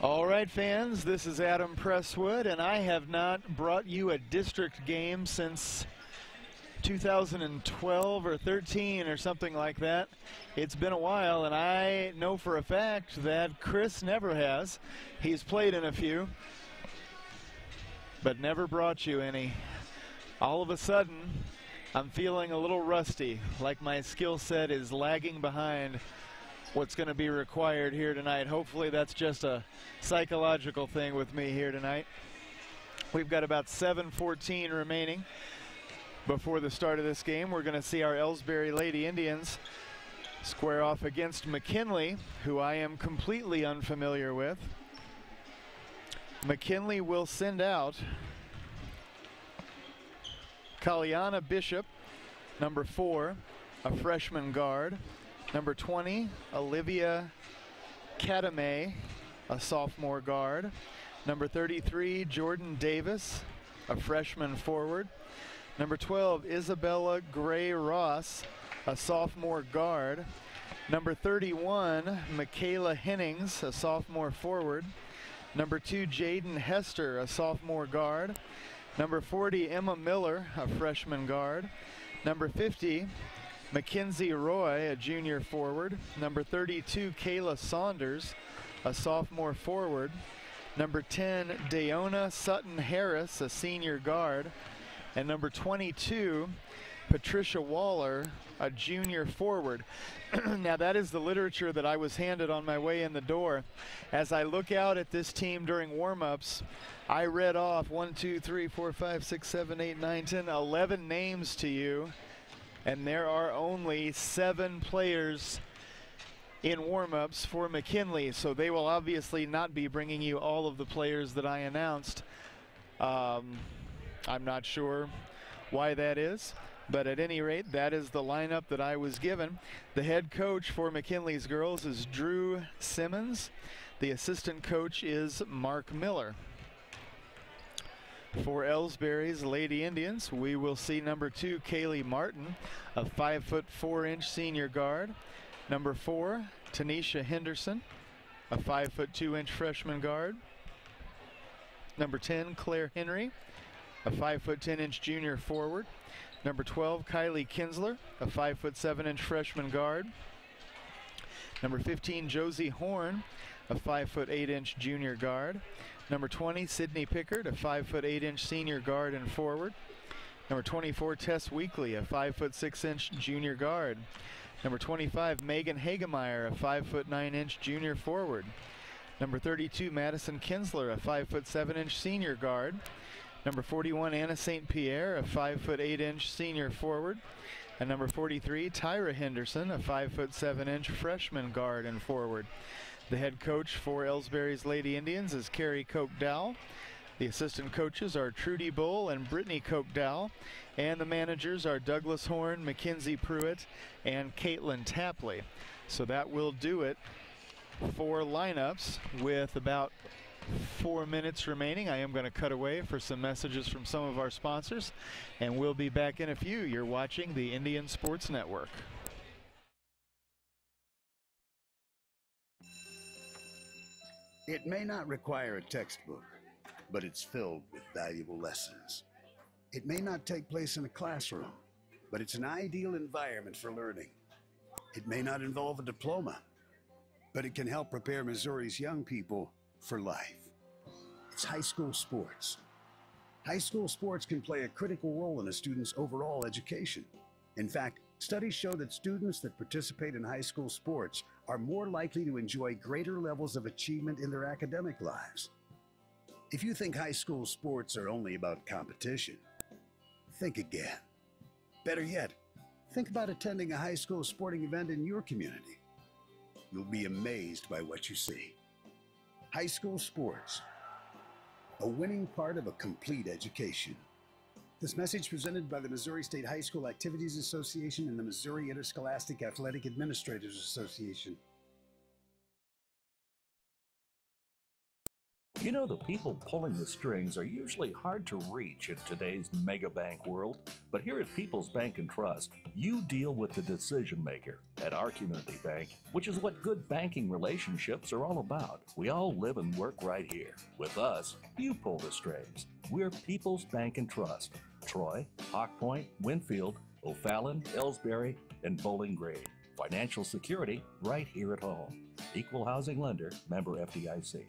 All right, fans, this is Adam Presswood, and I have not brought you a district game since 2012 or 13 or something like that. It's been a while, and I know for a fact that Chris never has. He's played in a few, but never brought you any. All of a sudden, I'm feeling a little rusty, like my skill set is lagging behind what's going to be required here tonight. Hopefully that's just a psychological thing with me here tonight. We've got about 7:14 remaining before the start of this game. We're going to see our Ellsbury Lady Indians square off against McKinley, who I am completely unfamiliar with. McKinley will send out Kaliana Bishop, number 4, a freshman guard. Number 20, Olivia Katame, a sophomore guard. Number 33, Jordan Davis, a freshman forward. Number 12, Isabella Gray Ross, a sophomore guard. Number 31, Michaela Hennings, a sophomore forward. Number 2, Jaden Hester, a sophomore guard. Number 40, Emma Miller, a freshman guard. Number 50, Mackenzie Roy, a junior forward. Number 32, Kayla Saunders, a sophomore forward. Number 10, Deona Sutton Harris, a senior guard. And number 22, Patricia Waller, a junior forward. Now that is the literature that I was handed on my way in the door. As I look out at this team during warm-ups, I read off 1, 2, 3, 4, 5, 6, 7, 8, 9, 10, 11 names to you. And there are only 7 players in warm-ups for McKinley, so they will obviously not be bringing you all of the players that I announced. I'm not sure why that is, but at any rate, that is the lineup that I was given. The head coach for McKinley's girls is Drew Simmons. The assistant coach is Mark Miller. For Ellsbury's Lady Indians, we will see number 2, Kaylee Martin, a 5'4" senior guard. Number 4, Tanisha Henderson, a 5'2" freshman guard. Number 10, Claire Henry, a 5'10" junior forward. Number 12, Kylie Kinsler, a 5'7" freshman guard. Number 15, Josie Horn, a 5'8" junior guard. Number 20, Sydney Pickard, a 5'8" senior guard and forward. Number 24, Tess Weekly, a 5'6" junior guard. Number 25, Megan Hagemeyer, a 5'9" junior forward. Number 32, Madison Kinsler, a 5'7" senior guard. Number 41, Anna St. Pierre, a 5'8" senior forward. And number 43, Tyra Henderson, a 5'7" freshman guard and forward. The head coach for Ellsbury's Lady Indians is Carrie Koch-Dowell. The assistant coaches are Trudy Bull and Brittany Koch-Dowell. And the managers are Douglas Horn, Mackenzie Pruitt, and Caitlin Tapley. So that will do it for lineups with about 4 minutes remaining. I am going to cut away for some messages from some of our sponsors, and we'll be back in a few. You're watching the Indian Sports Network. It may not require a textbook, but it's filled with valuable lessons. It may not take place in a classroom, but it's an ideal environment for learning. It may not involve a diploma, but it can help prepare Missouri's young people for life. It's high school sports. High school sports can play a critical role in a student's overall education. In fact, studies show that students that participate in high school sports are more likely to enjoy greater levels of achievement in their academic lives. If you think high school sports are only about competition, think again. Better yet, think about attending a high school sporting event in your community. You'll be amazed by what you see. High school sports, a winning part of a complete education. This message presented by the Missouri State High School Activities Association and the Missouri Interscholastic Athletic Administrators Association. You know, the people pulling the strings are usually hard to reach in today's mega bank world, but here at People's Bank and Trust, you deal with the decision maker. At our community bank, which is what good banking relationships are all about, we all live and work right here. With us, you pull the strings. We're People's Bank and Trust. Troy, Hawk Point, Winfield, O'Fallon, Ellsbury, and Bowling Green. Financial security right here at home. Equal housing lender, member FDIC.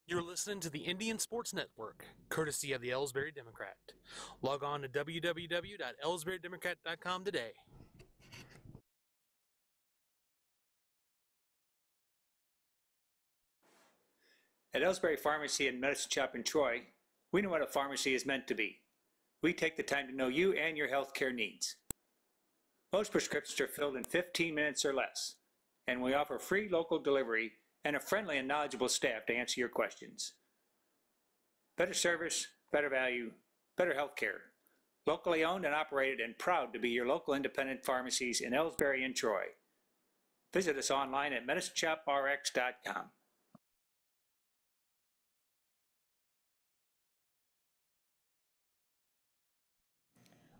You're listening to the Indian Sports Network, courtesy of the Ellsbury Democrat. Log on to www.ellsburydemocrat.com today. At Ellsbury Pharmacy and Medicine Shop in Troy, we know what a pharmacy is meant to be. We take the time to know you and your healthcare needs. Most prescriptions are filled in 15 minutes or less, and we offer free local delivery and a friendly and knowledgeable staff to answer your questions. Better service, better value, better healthcare. Locally owned and operated and proud to be your local independent pharmacies in Ellsbury and Troy. Visit us online at medicineshoprx.com.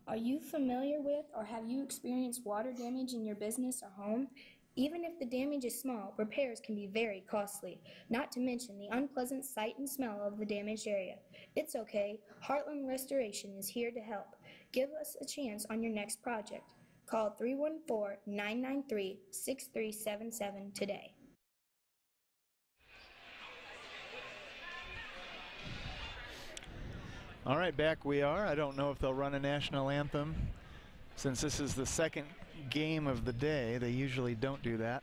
Are you familiar with or have you experienced water damage in your business or home? Even if the damage is small, repairs can be very costly, not to mention the unpleasant sight and smell of the damaged area. It's okay. Heartland Restoration is here to help. Give us a chance on your next project. Call 314-993-6377 today. All right, back we are. I don't know if they'll run a national anthem. Since this is the second game of the day, they usually don't do that.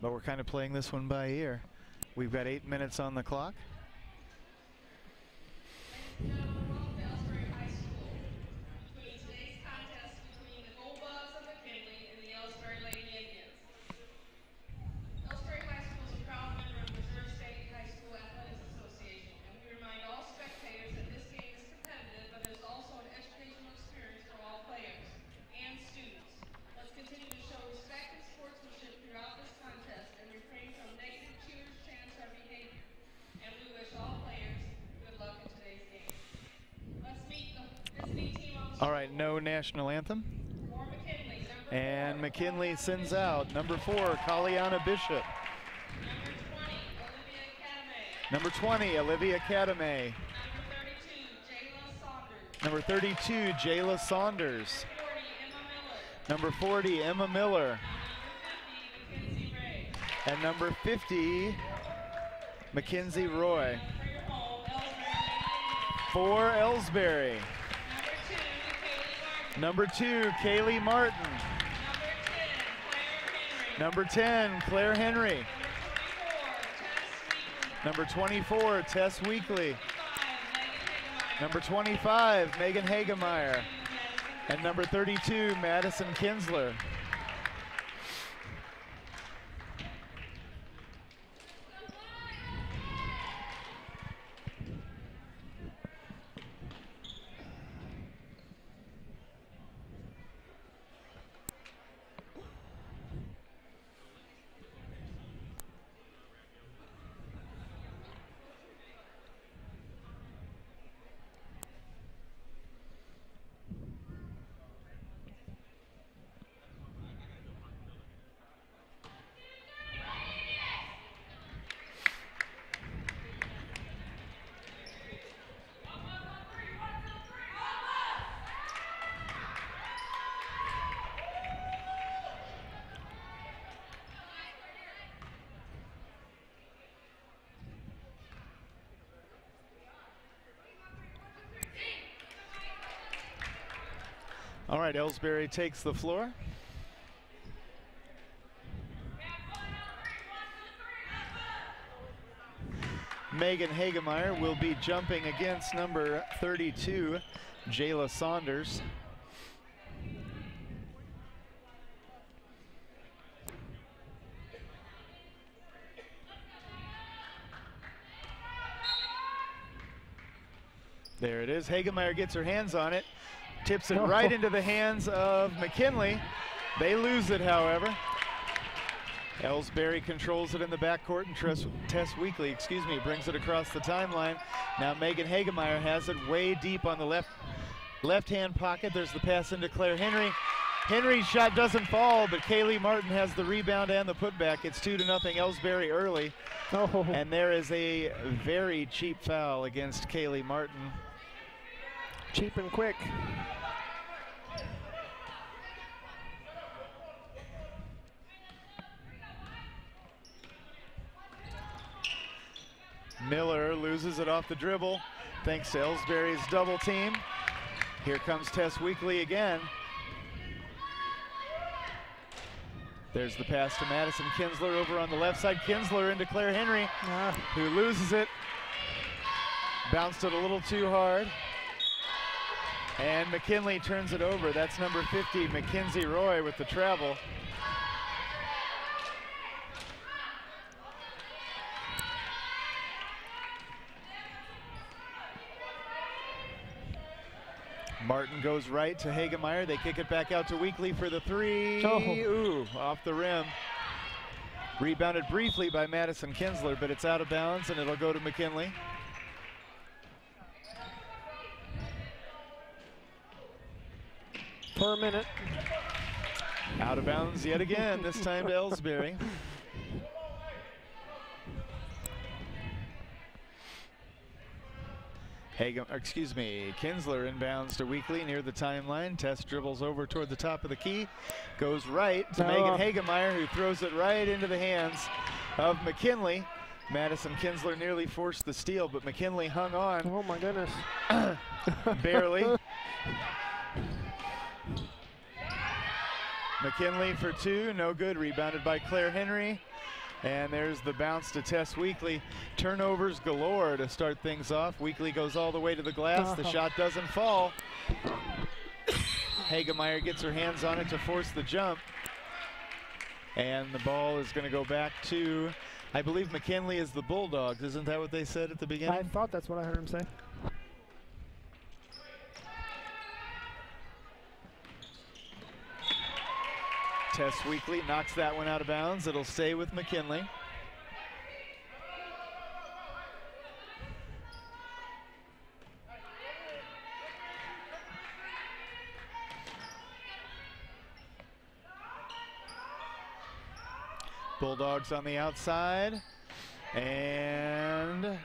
But we're kind of playing this one by ear. We've got 8 minutes on the clock. All right, no national anthem. And McKinley sends out number 4, Kaliana Bishop. Number 20, Olivia Cadame. Number 32, Jayla Saunders. Number 40, Emma Miller. And number 50, Mackenzie Roy. For Ellsbury. Number 2, Kaylee Martin. Number 10, Claire Henry. Number 24, Tess Weekly. Number 25, Megan Hagemeyer. And number 32, Madison Kinsler. All right, Ellsbury takes the floor. Megan Hagemeyer will be jumping against number 32, Jayla Saunders. There it is. Hagemeyer gets her hands on it. Tips it right into the hands of McKinley. They lose it, however. Ellsbury controls it in the backcourt, and Tess Weekly, brings it across the timeline. Now Megan Hagemeyer has it way deep on the left-hand pocket. There's the pass into Claire Henry. Henry's shot doesn't fall, but Kaylee Martin has the rebound and the putback. It's 2-0 Ellsbury early. And there is a very cheap foul against Kaylee Martin. Cheap and quick. Miller loses it off the dribble thanks to Ellsbury's double team. Here comes Tess Weekly again. There's the pass to Madison Kinsler over on the left side. Kinsler into Claire Henry, who loses it. Bounced it a little too hard. And McKinley turns it over. That's number 50, Mackenzie Roy, with the travel. Martin goes right to Hagemeyer. They kick it back out to Weekly for the three. Ooh, off the rim. Rebounded briefly by Madison Kinsler, but it's out of bounds and it'll go to McKinley. For a minute. Out of bounds yet again, this time to Ellsbury. Kinsler inbounds to Weekly near the timeline. Tess dribbles over toward the top of the key. Goes right to Megan Hagemeyer, who throws it right into the hands of McKinley. Madison Kinsler nearly forced the steal, but McKinley hung on. Oh my goodness. Barely. McKinley for two, no good. Rebounded by Claire Henry. And there's the bounce to Tess Weekly. Turnovers galore to start things off. Weekly goes all the way to the glass. The shot doesn't fall. Hagemeyer gets her hands on it to force the jump. And the ball is going to go back to, I believe McKinley is the Bulldogs. Isn't that what they said at the beginning? I thought that's what I heard him say. Tess Weekly knocks that one out of bounds. It'll stay with McKinley. Bulldogs on the outside. And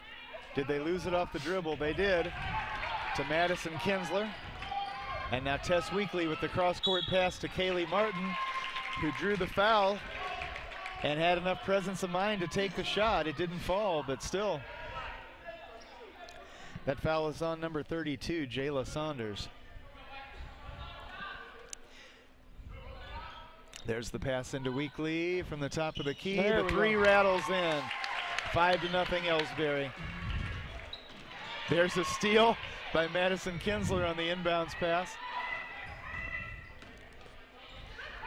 did they lose it off the dribble? They did. To Madison Kinsler. And now Tess Weekly with the cross-court pass to Kaylee Martin, who drew the foul and had enough presence of mind to take the shot. It didn't fall, but still. That foul is on number 32, Jayla Saunders. There's the pass into Weekly from the top of the key. The three rattles in. 5-0 Ellsbury. There's a steal by Madison Kinsler on the inbounds pass.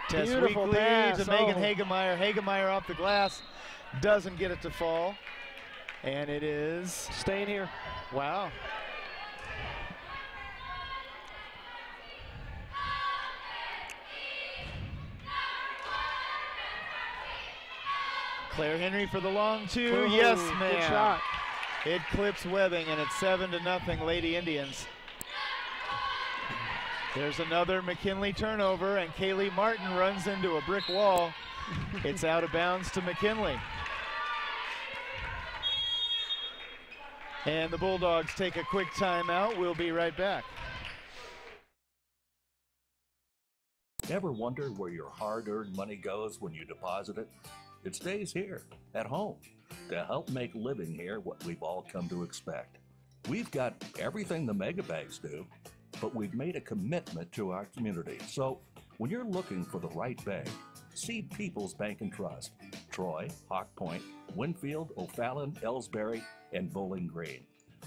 Tess Beautiful Weekly pass. to Megan Hagemeyer. Hagemeyer off the glass, doesn't get it to fall. And it is staying here. Wow. Claire Henry for the long two. Ooh, yes, ma'am. Good shot. It clips webbing, and it's 7-0 Lady Indians. There's another McKinley turnover, and Kaylee Martin runs into a brick wall. It's out of bounds to McKinley. And the Bulldogs take a quick timeout. We'll be right back. Ever wonder where your hard-earned money goes when you deposit it? It stays here, at home, to help make living here what we've all come to expect. We've got everything the mega banks do, but we've made a commitment to our community. So when you're looking for the right bank, see People's Bank and Trust. Troy, Hawk Point, Winfield, O'Fallon, Ellsbury, and Bowling Green.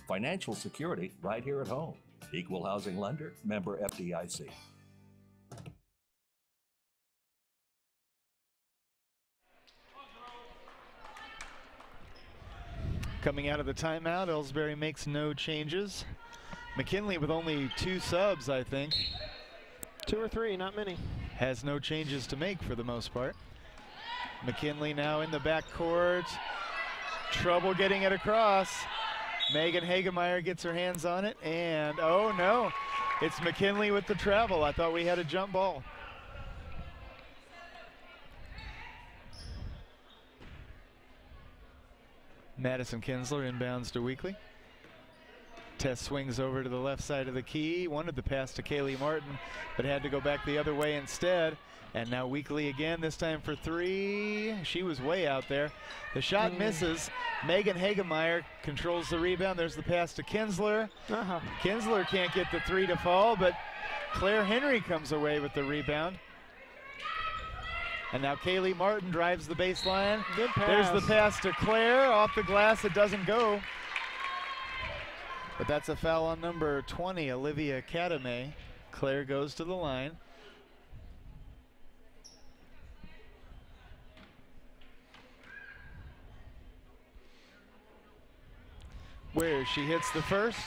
Financial security right here at home. Equal housing lender, member FDIC. Coming out of the timeout, Ellsbury makes no changes. McKinley with only 2 subs, I think. 2 or 3, not many. Has no changes to make for the most part. McKinley now in the backcourt. Trouble getting it across. Megan Hagemeyer gets her hands on it, and oh no, it's McKinley with the travel. I thought we had a jump ball. Madison Kinsler inbounds to Weekly. Tess swings over to the left side of the key. Wanted the pass to Kaylee Martin, but had to go back the other way instead. And now Weekly again, this time for 3. She was way out there. The shot misses. Megan Hagemeyer controls the rebound. There's the pass to Kinsler. Kinsler can't get the 3 to fall, but Claire Henry comes away with the rebound. And now Kaylee Martin drives the baseline. Good pass. There's the pass to Claire. Off the glass, it doesn't go. But that's a foul on number 20, Olivia Kadame. Claire goes to the line. Where she hits the first.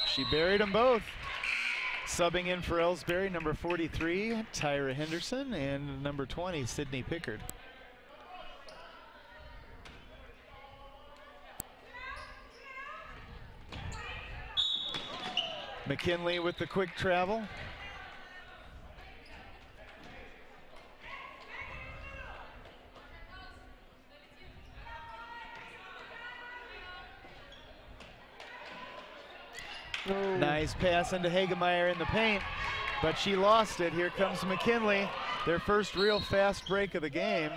She buried them both. Subbing in for Ellsbury, number 43, Tyra Henderson, and number 20, Sydney Pickard. McKinley with the quick travel. Oh. Nice pass into Hagemeyer in the paint, but she lost it. Here comes McKinley, their first real fast break of the game.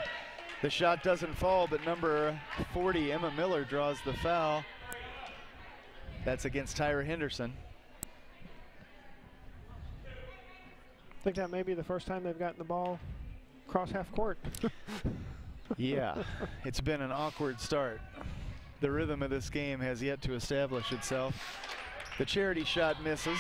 The shot doesn't fall, but number 40, Emma Miller, draws the foul. That's against Tyra Henderson. I think that may be the first time they've gotten the ball across half court. Yeah, it's been an awkward start. The rhythm of this game has yet to establish itself. The charity shot misses.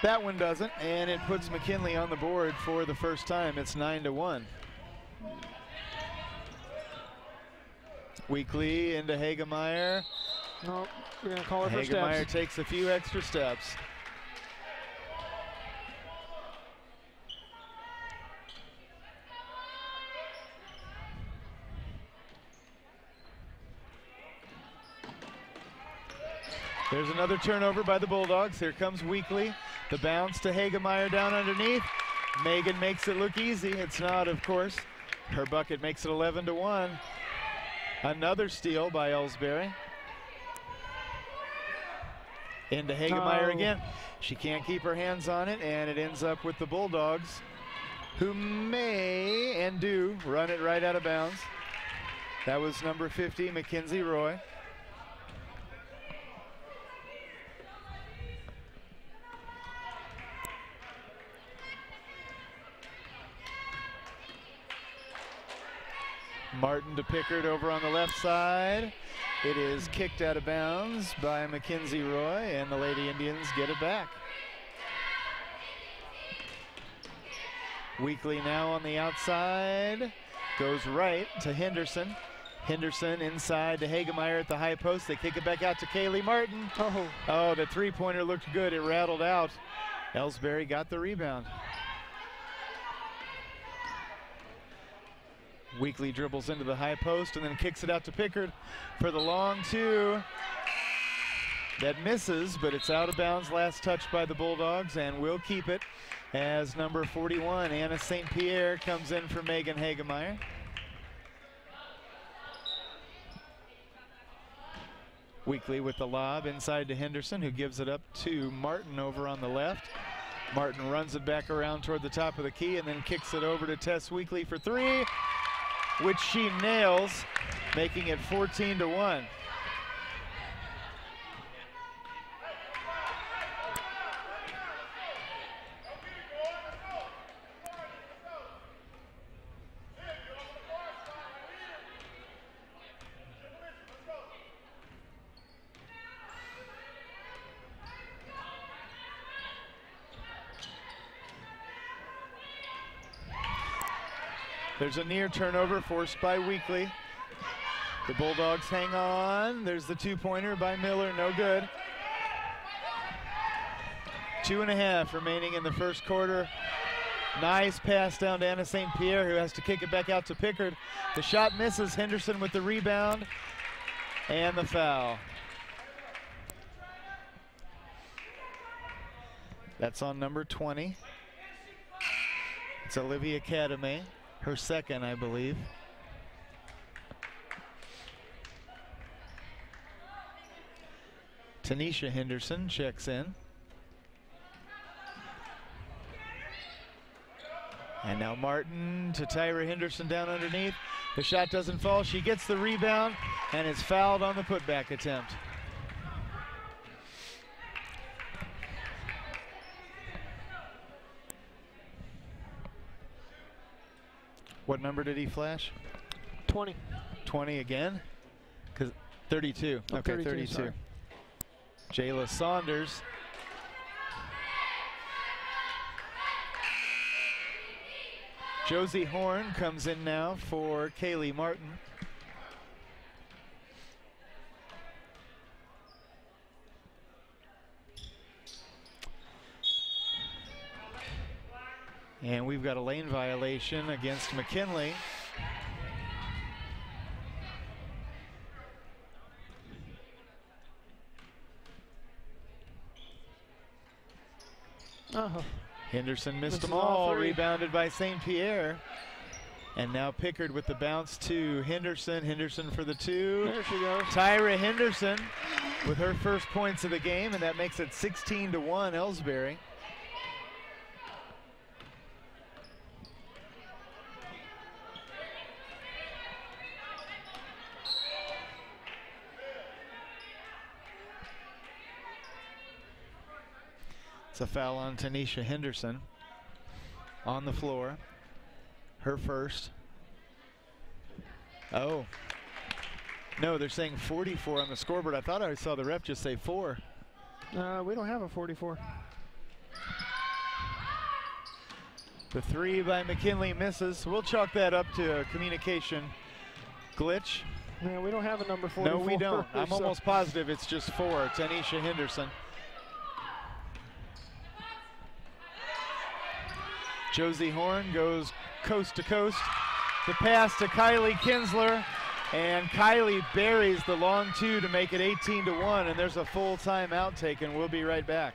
That one doesn't, and it puts McKinley on the board for the first time. It's 9-1. Weekly into Hagemeyer. No, we're going to call her for Hagemeyer steps. takes a few extra steps. There's another turnover by the Bulldogs. Here comes Weekly. The bounce to Hagemeyer down underneath. Megan makes it look easy. It's not, of course. Her bucket makes it 11-1. Another steal by Ellsbury. Into Hagemeyer again. She can't keep her hands on it, and it ends up with the Bulldogs, who may and do run it right out of bounds. That was number 50, Mackenzie Roy. Martin to Pickard over on the left side. It is kicked out of bounds by Mackenzie Roy, and the Lady Indians get it back. Weekly now on the outside. Goes right to Henderson. Henderson inside to Hagemeyer at the high post. They kick it back out to Kaylee Martin. Oh, the three-pointer looked good. It rattled out. Ellsbury got the rebound. Weekly dribbles into the high post and then kicks it out to Pickard for the long 2. That misses, but it's out of bounds. Last touch by the Bulldogs, and we'll keep it as number 41, Anna St. Pierre, comes in for Megan Hagemeyer. Weekly with the lob inside to Henderson, who gives it up to Martin over on the left. Martin runs it back around toward the top of the key and then kicks it over to Tess Weekly for 3, which she nails, making it 14-1. There's a near turnover forced by Weekly. The Bulldogs hang on. There's the two-pointer by Miller, no good. 2.5 remaining in the first quarter. Nice pass down to Anna St. Pierre, who has to kick it back out to Pickard. The shot misses. Henderson with the rebound and the foul. That's on number 20. It's Olivia Cadame, her second, I believe. Tanisha Henderson checks in. And now Martin to Tyra Henderson down underneath. The shot doesn't fall. She gets the rebound and is fouled on the putback attempt. What number did he flash? 20. 20 again? 'Cause 32. Oh, Okay, 32, 32. sorry. Jayla Saunders. Josie Horn comes in now for Kaylee Martin. And we've got a lane violation against McKinley. Oh. Henderson missed them Misses all all, three. rebounded by St. Pierre. And now Pickard with the bounce to Henderson. Henderson for the two. There she goes. Tyra Henderson with her first points of the game, and that makes it 16-1 Ellsbury. It's a foul on Tanisha Henderson on the floor. Her first. Oh. No, they're saying 44 on the scoreboard. I thought I saw the ref just say 4. We don't have a 44. The three by McKinley misses. We'll chalk that up to a communication glitch. Yeah, we don't have a number 44. No, we don't. I'm so- almost positive it's just 4. Tanisha Henderson. Josie Horn goes coast to coast. The pass to Kylie Kinsler, and Kylie buries the long two to make it 18-1, and there's a full timeout taken. We'll be right back.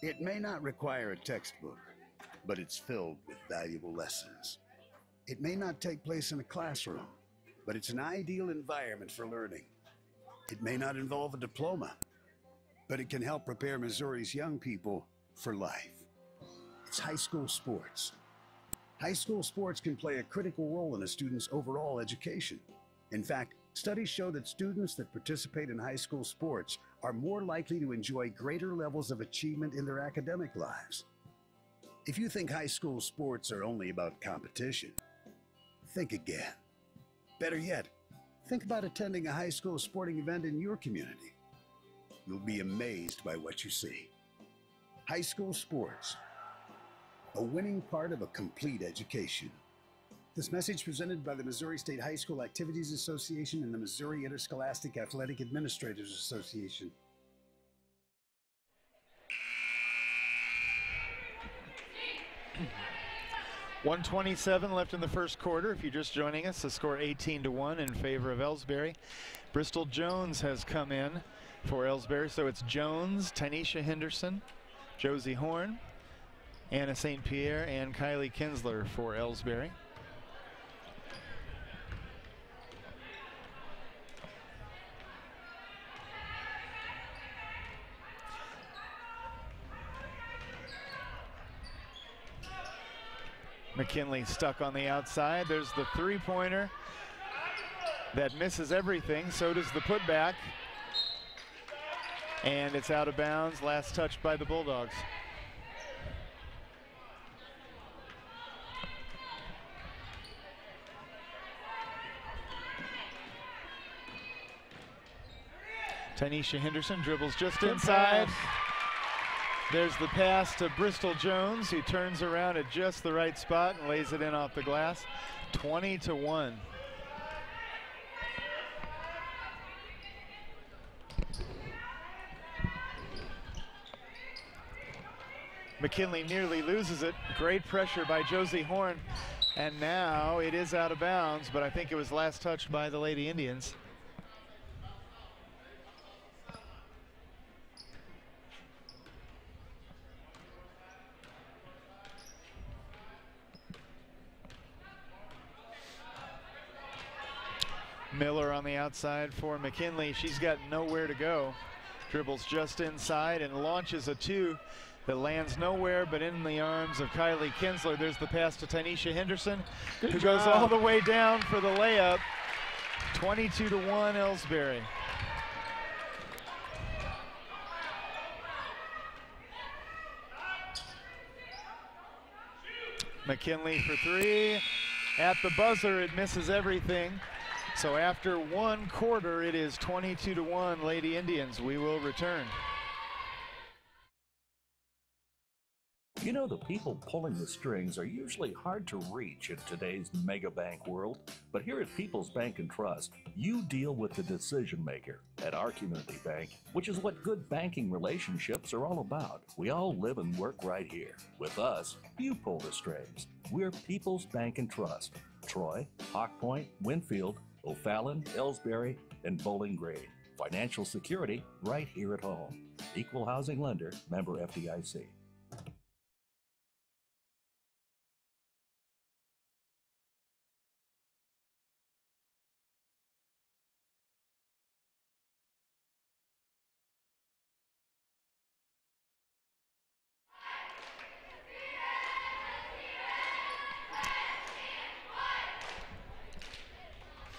It may not require a textbook, but it's filled with valuable lessons. It may not take place in a classroom, but it's an ideal environment for learning. It may not involve a diploma, but it can help prepare Missouri's young people for life. It's high school sports. High school sports can play a critical role in a student's overall education. In fact, studies show that students that participate in high school sports are more likely to enjoy greater levels of achievement in their academic lives. If you think high school sports are only about competition, think again. Better yet, think about attending a high school sporting event in your community. You'll be amazed by what you see. High school sports, a winning part of a complete education. This message presented by the Missouri State High School Activities Association and the Missouri Interscholastic Athletic Administrators Association. .127 left in the first quarter. If you're just joining us, the score 18-1 in favor of Ellsbury. Bristol Jones has come in for Ellsbury, so it's Jones, Tanisha Henderson, Josie Horn, Anna St. Pierre, and Kylie Kinsler for Ellsbury. McKinley stuck on the outside. There's the three-pointer that misses everything. So does the putback. And it's out of bounds. Last touch by the Bulldogs. Tanisha Henderson dribbles just inside. There's the pass to Bristol Jones, who turns around at just the right spot and lays it in off the glass. 20-1. McKinley nearly loses it. Great pressure by Josie Horn. And now it is out of bounds, but I think it was last touched by the Lady Indians. Miller on the outside for McKinley. She's got nowhere to go. Dribbles just inside and launches a two that lands nowhere but in the arms of Kylie Kinsler. There's the pass to Tanisha Henderson, who goes all the way down for the layup. 22-1 Ellsbury. McKinley for three. At the buzzer, it misses everything. So after one quarter, it is 22-1 Lady Indians. We will return. You know, the people pulling the strings are usually hard to reach in today's mega bank world, but here at People's Bank and Trust, you deal with the decision maker. At our community bank, which is what good banking relationships are all about. We all live and work right here. With us, you pull the strings. We're People's Bank and Trust. Troy, Hawk Point, Winfield, O'Fallon, Ellsbury, and Bowling Green. Financial security right here at home. Equal housing lender, member FDIC.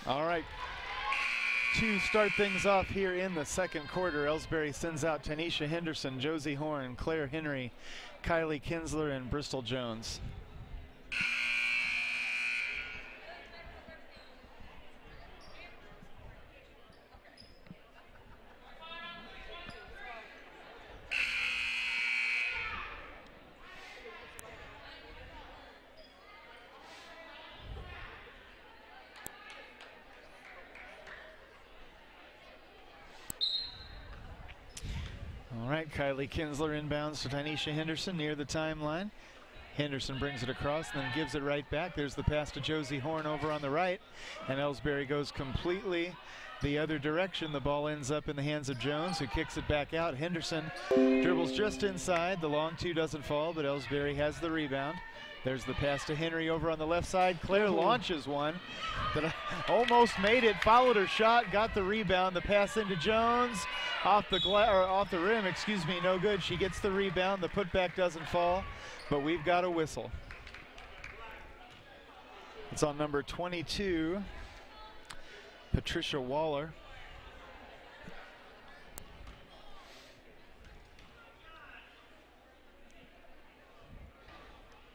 All right, to start things off here in the second quarter, Ellsbury sends out Tanisha Henderson, Josie Horn, Claire Henry, Kylie Kinsler, and Bristol Jones. All right, Kylie Kinsler inbounds to Tanisha Henderson near the timeline. Henderson brings it across and then gives it right back. There's the pass to Josie Horn over on the right, and Ellsbury goes completely the other direction. The ball ends up in the hands of Jones, who kicks it back out. Henderson dribbles just inside. The long two doesn't fall, but Ellsbury has the rebound. There's the pass to Henry over on the left side. Claire launches one that almost made it, followed her shot, got the rebound. The pass into Jones, off the rim, excuse me, no good. She gets the rebound. The putback doesn't fall, but we've got a whistle. It's on number 22, Patricia Waller.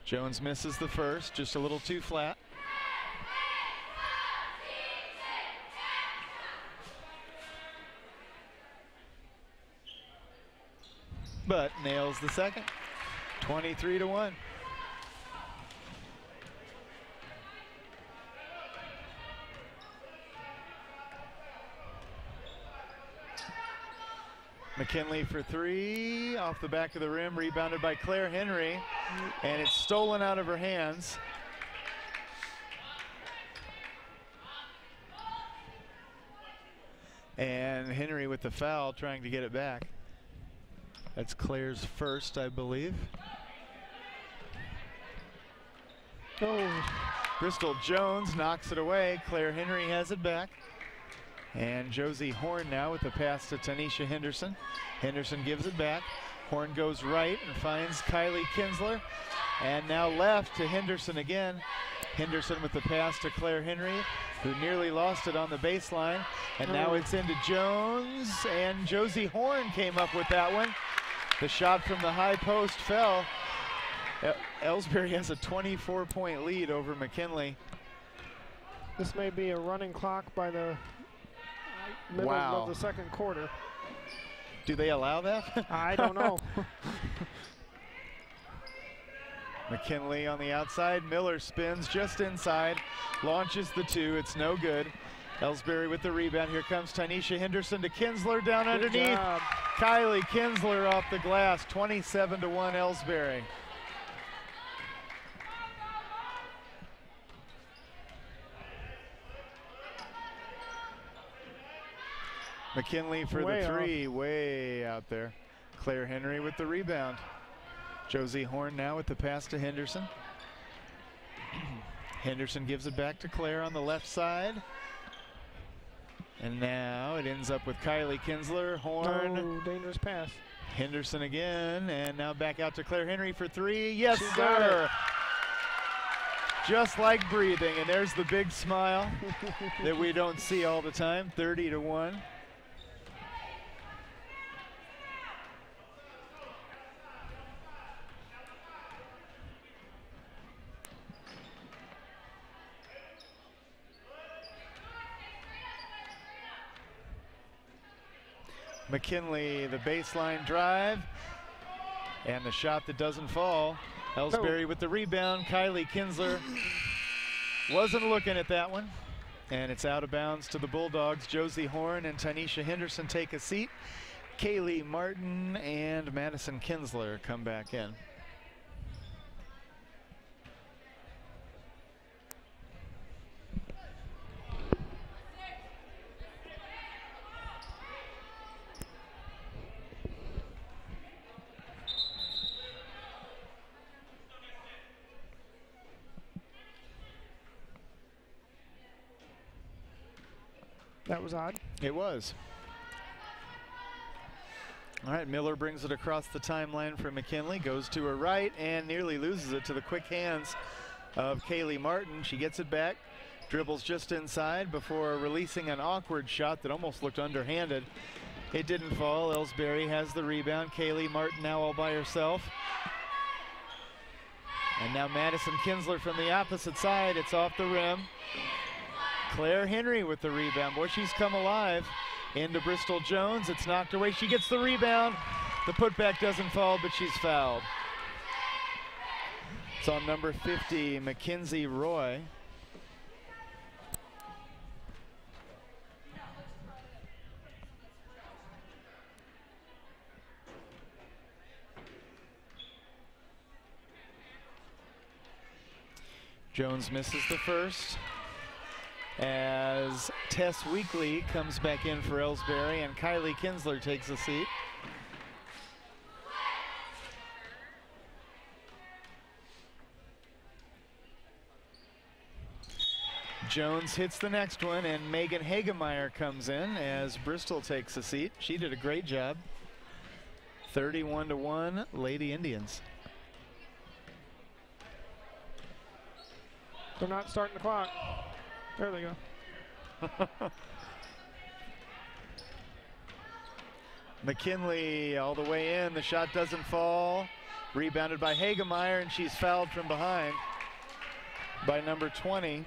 Jones misses the first, just a little too flat. But nails the second. 23-1. McKinley for three, off the back of the rim, rebounded by Claire Henry, and it's stolen out of her hands. And Henry with the foul, trying to get it back. That's Claire's first, I believe. Oh, Bristol Jones knocks it away. Claire Henry has it back. And Josie Horn now with the pass to Tanisha Henderson. Henderson gives it back. Horn goes right and finds Kylie Kinsler. And now left to Henderson again. Henderson with the pass to Claire Henry, who nearly lost it on the baseline. And now it's into Jones, and Josie Horn came up with that one. The shot from the high post fell. Ellsbury has a 24-point lead over McKinley. This may be a running clock by the middle of the second quarter. Do they allow that? I don't know. McKinley on the outside. Miller spins just inside, launches the 2. It's no good. Ellsbury with the rebound. Here comes Tynesha Henderson to Kinsler down underneath. Job. Kylie Kinsler off the glass, 27-1 Ellsbury. McKinley for Way the 3, way out there. Claire Henry with the rebound. Josie Horn now with the pass to Henderson. Henderson gives it back to Claire on the left side. And now it ends up with Kylie Kinsler, Horn. Oh, dangerous pass. Henderson again, and now back out to Claire Henry for 3. Yes, She got sir. it. Just like breathing, and there's the big smile that we don't see all the time, 30-1. McKinley, the baseline drive, and the shot that doesn't fall. Ellsbury with the rebound. Kylie Kinsler wasn't looking at that one, and it's out of bounds to the Bulldogs. Josie Horn and Tynesha Henderson take a seat. Kaylee Martin and Madison Kinsler come back in. That was odd. It was. All right, Miller brings it across the timeline for McKinley, goes to her right and nearly loses it to the quick hands of Kaylee Martin. She gets it back, dribbles just inside before releasing an awkward shot that almost looked underhanded. It didn't fall. Ellsbury has the rebound. Kaylee Martin now all by herself. And now Madison Kinsler from the opposite side. It's off the rim. Claire Henry with the rebound. Boy, she's come alive. Into Bristol Jones. It's knocked away. She gets the rebound. The putback doesn't fall, but she's fouled. It's on number 50, Mackenzie Roy. Jones misses the first as Tess Weekly comes back in for Ellsbury, and Kylie Kinsler takes a seat. Jones hits the next one, and Megan Hagemeyer comes in as Bristol takes a seat. She did a great job. 31-1 Lady Indians. They're not starting the clock. There they go. McKinley all the way in. The shot doesn't fall. Rebounded by Hagemeyer, and she's fouled from behind by number 20,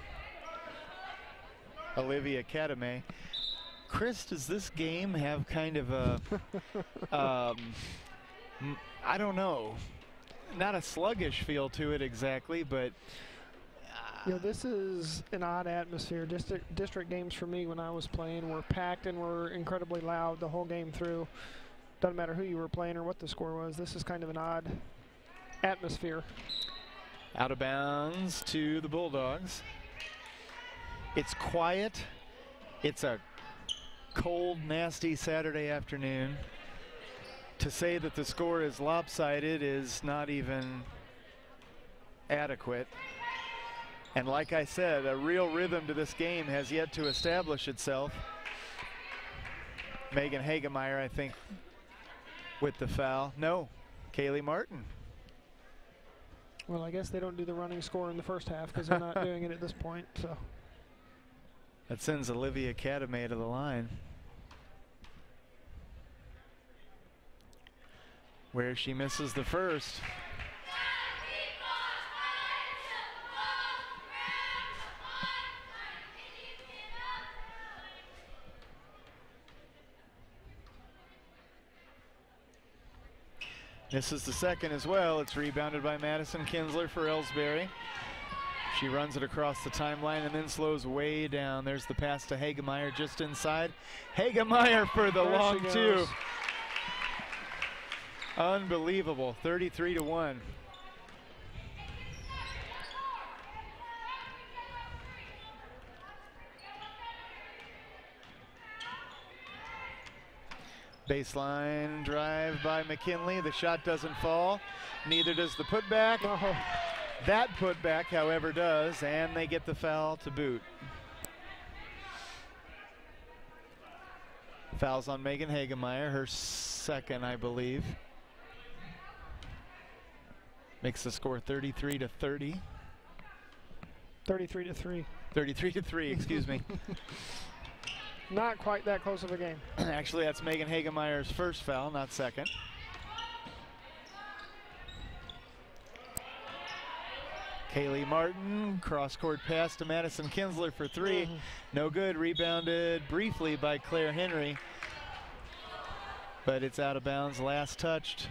Olivia Cadame. Chris, does this game have kind of a, I don't know, not a sluggish feel to it exactly, but You know, this is an odd atmosphere. District games for me when I was playing were packed and were incredibly loud the whole game through. Doesn't matter who you were playing or what the score was. This is kind of an odd atmosphere. Out of bounds to the Bulldogs. It's quiet. It's a cold, nasty Saturday afternoon. To say that the score is lopsided is not even adequate. And like I said, a real rhythm to this game has yet to establish itself. Megan Hagemeyer, I think, with the foul. No, Kaylee Martin. Well, I guess they don't do the running score in the first half because they're not doing it at this point. So That sends Olivia Cadame to the line, where she misses the first. This is the second as well. It's rebounded by Madison Kinsler for Ellsbury. She runs it across the timeline and then slows way down. There's the pass to Hagemeyer just inside. Hagemeyer for the long two. Unbelievable, 33-1. Baseline drive by McKinley. The shot doesn't fall. Neither does the putback. Oh. That putback, however, does, and they get the foul to boot. Foul's on Megan Hagemeyer, her second, I believe. Makes the score 33-30. 33-3. 33-3, excuse me. Not quite that close of a game. Actually, that's Megan Hagemeyer's first foul, not second. Kaylee Martin, cross-court pass to Madison Kinsler for three. No good, rebounded briefly by Claire Henry. But it's out of bounds, last touched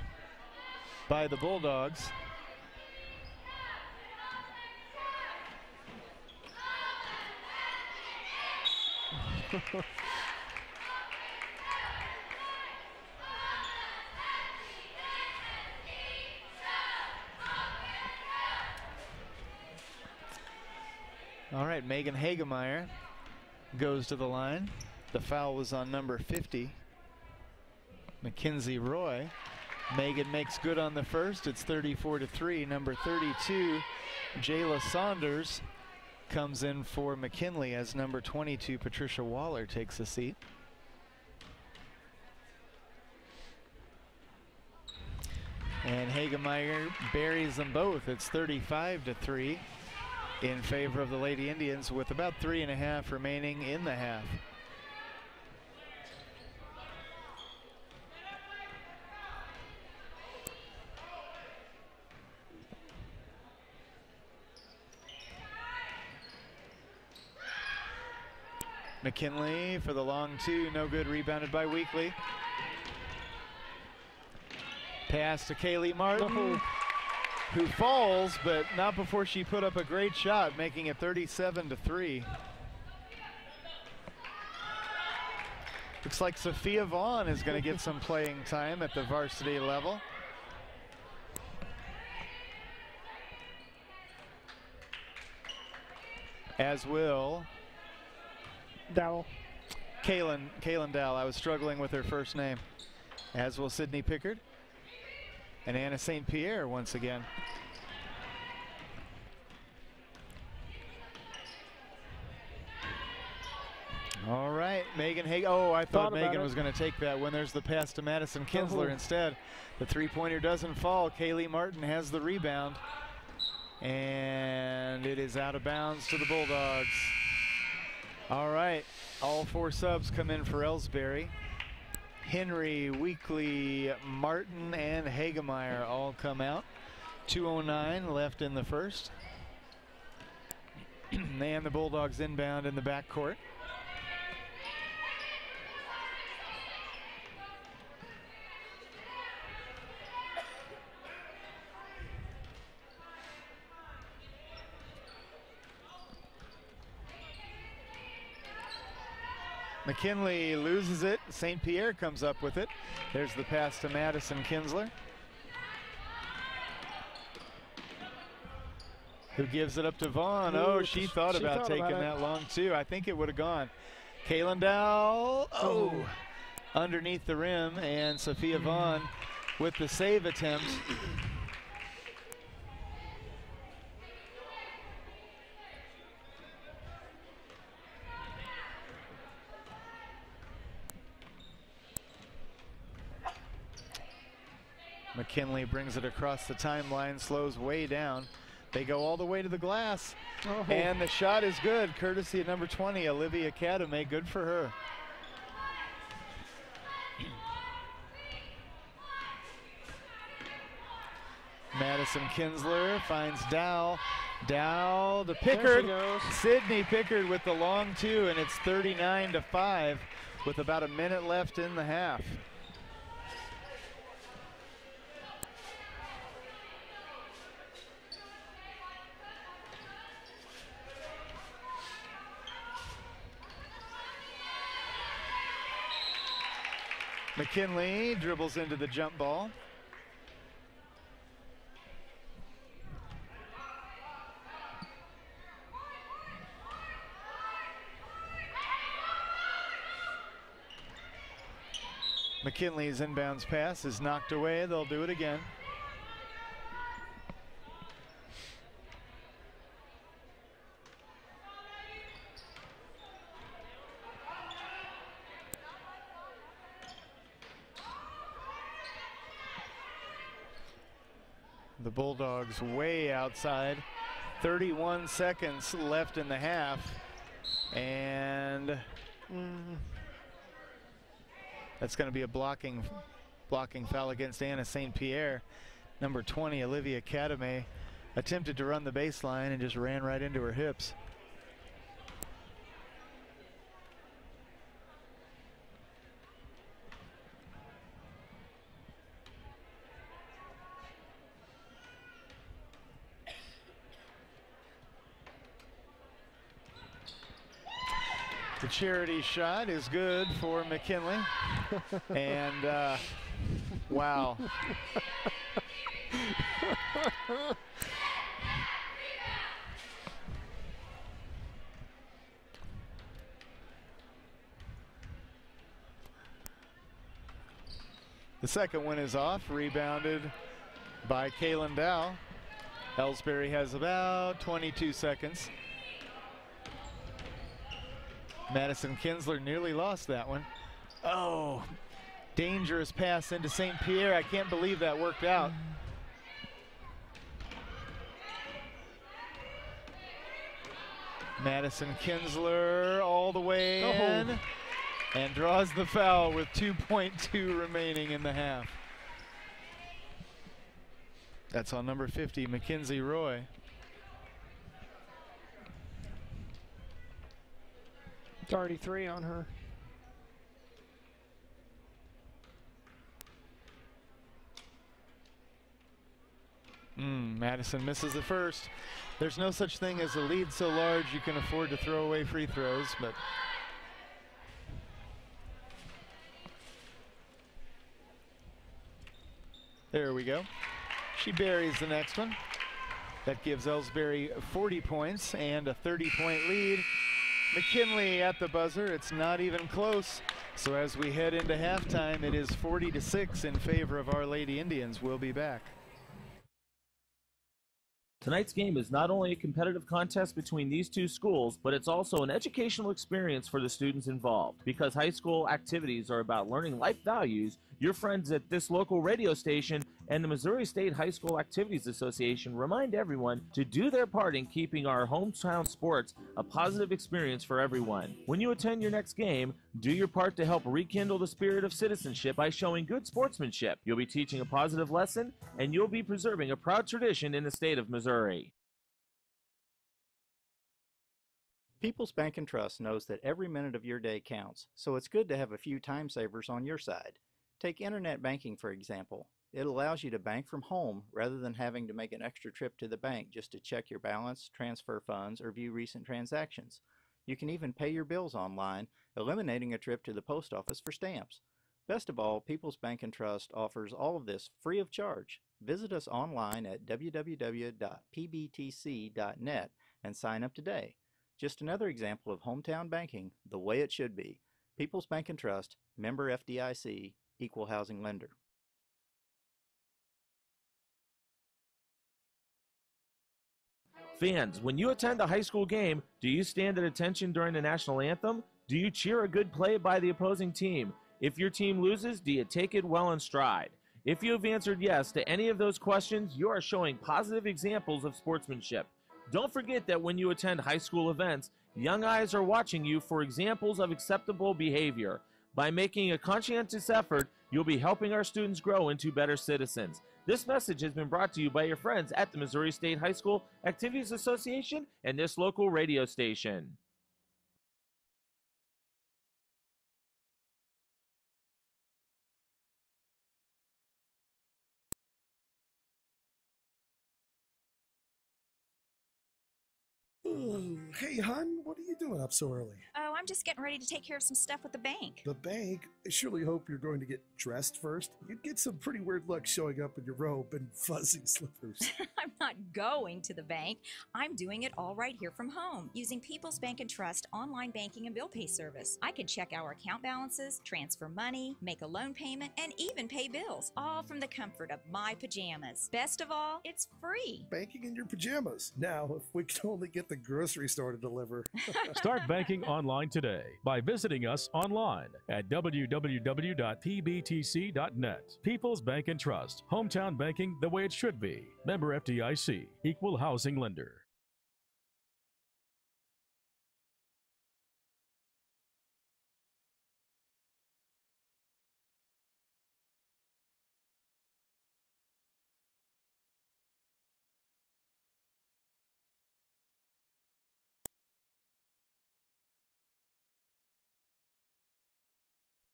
by the Bulldogs. All right, Megan Hagemeyer goes to the line. The foul was on number 50, Mackenzie Roy. Megan makes good on the first. It's 34-3. Number 32, Jayla Saunders, comes in for McKinley as number 22, Patricia Waller, takes a seat. And Hagemeyer buries them both. It's 35-3 in favor of the Lady Indians with about 3.5 remaining in the half. McKinley for the long two, no good, rebounded by Weekly. Pass to Kaylee Martin, who falls, but not before she put up a great shot, making it 37-3. Looks like Sophia Vaughn is going to get some playing time at the varsity level. As will Dowell. Kaylin Dowell. I was struggling with her first name. As will Sydney Pickard. And Anna St. Pierre once again. All right, Megan Hagen. Oh, I thought Megan was going to take that when there's the pass to Madison Kinsler instead. The three-pointer doesn't fall. Kaylee Martin has the rebound. And it is out of bounds to the Bulldogs. All right, all four subs come in for Ellsbury. Henry, Weekly, Martin, and Hagemeyer all come out. 2:09 left in the first. And the Bulldogs inbound in the backcourt. McKinley loses it. St. Pierre comes up with it. There's the pass to Madison Kinsler, who gives it up to Vaughn. Oh, she thought about taking that long too. I think it would have gone. Kaylin Dowell, underneath the rim, and Sophia Vaughn with the save attempt. McKinley brings it across the timeline, slows way down. They go all the way to the glass, and the shot is good, courtesy of number 20, Olivia Cadame. Good for her. Madison Kinsler finds Dowell. Dowell to Pickard. Sydney Pickard with the long two, and it's 39-5 with about a minute left in the half. McKinley dribbles into the jump ball. McKinley's inbounds pass is knocked away. They'll do it again. The Bulldogs way outside. 31 seconds left in the half. And that's going to be a blocking foul against Anna St. Pierre. Number 20, Olivia Cadame, attempted to run the baseline and just ran right into her hips. The charity shot is good for McKinley. And wow. The second one is off, rebounded by Kaylin Dow. Ellsbury has about 22 seconds. Madison Kinsler nearly lost that one. Oh, dangerous pass into St. Pierre. I can't believe that worked out. Madison Kinsler all the way in and draws the foul with 2.2 remaining in the half. That's on number 50, Mackenzie Roy. It's already 3 on her. Madison misses the first. There's no such thing as a lead so large you can afford to throw away free throws, but there we go. She buries the next one. That gives Ellsbury 40 points and a 30-point lead. McKinley at the buzzer. It's not even close. So as we head into halftime, it is 40-6 in favor of Our Lady Indians. We'll be back. Tonight's game is not only a competitive contest between these two schools, but it's also an educational experience for the students involved. Because high school activities are about learning life values, your friends at this local radio station and the Missouri State High School Activities Association remind everyone to do their part in keeping our hometown sports a positive experience for everyone. When you attend your next game, do your part to help rekindle the spirit of citizenship by showing good sportsmanship. You'll be teaching a positive lesson, and you'll be preserving a proud tradition in the state of Missouri. People's Bank and Trust knows that every minute of your day counts, so it's good to have a few time savers on your side. Take internet banking, for example. It allows you to bank from home rather than having to make an extra trip to the bank just to check your balance, transfer funds, or view recent transactions. You can even pay your bills online, eliminating a trip to the post office for stamps. Best of all, People's Bank and Trust offers all of this free of charge. Visit us online at www.pbtc.net and sign up today. Just another example of hometown banking the way it should be. People's Bank and Trust, member FDIC, equal housing lender. Fans, when you attend a high school game, do you stand at attention during the national anthem? Do you cheer a good play by the opposing team? If your team loses, do you take it well in stride? If you have answered yes to any of those questions, you are showing positive examples of sportsmanship. Don't forget that when you attend high school events, young eyes are watching you for examples of acceptable behavior. By making a conscientious effort, you'll be helping our students grow into better citizens. This message has been brought to you by your friends at the Missouri State High School Activities Association and this local radio station. Hey, hon, what are you doing up so early? Oh, I'm just getting ready to take care of some stuff with the bank. The bank? I surely hope you're going to get dressed first. You'd get some pretty weird looks showing up in your robe and fuzzy slippers. I'm not going to the bank. I'm doing it all right here from home using People's Bank and Trust online banking and bill pay service. I can check our account balances, transfer money, make a loan payment, and even pay bills, all from the comfort of my pajamas. Best of all, it's free. Banking in your pajamas. Now, if we could only get the grocery store to deliver. Start banking online today by visiting us online at www.pbtc.net. People's Bank and Trust. Hometown banking the way it should be. Member FDIC. Equal housing lender.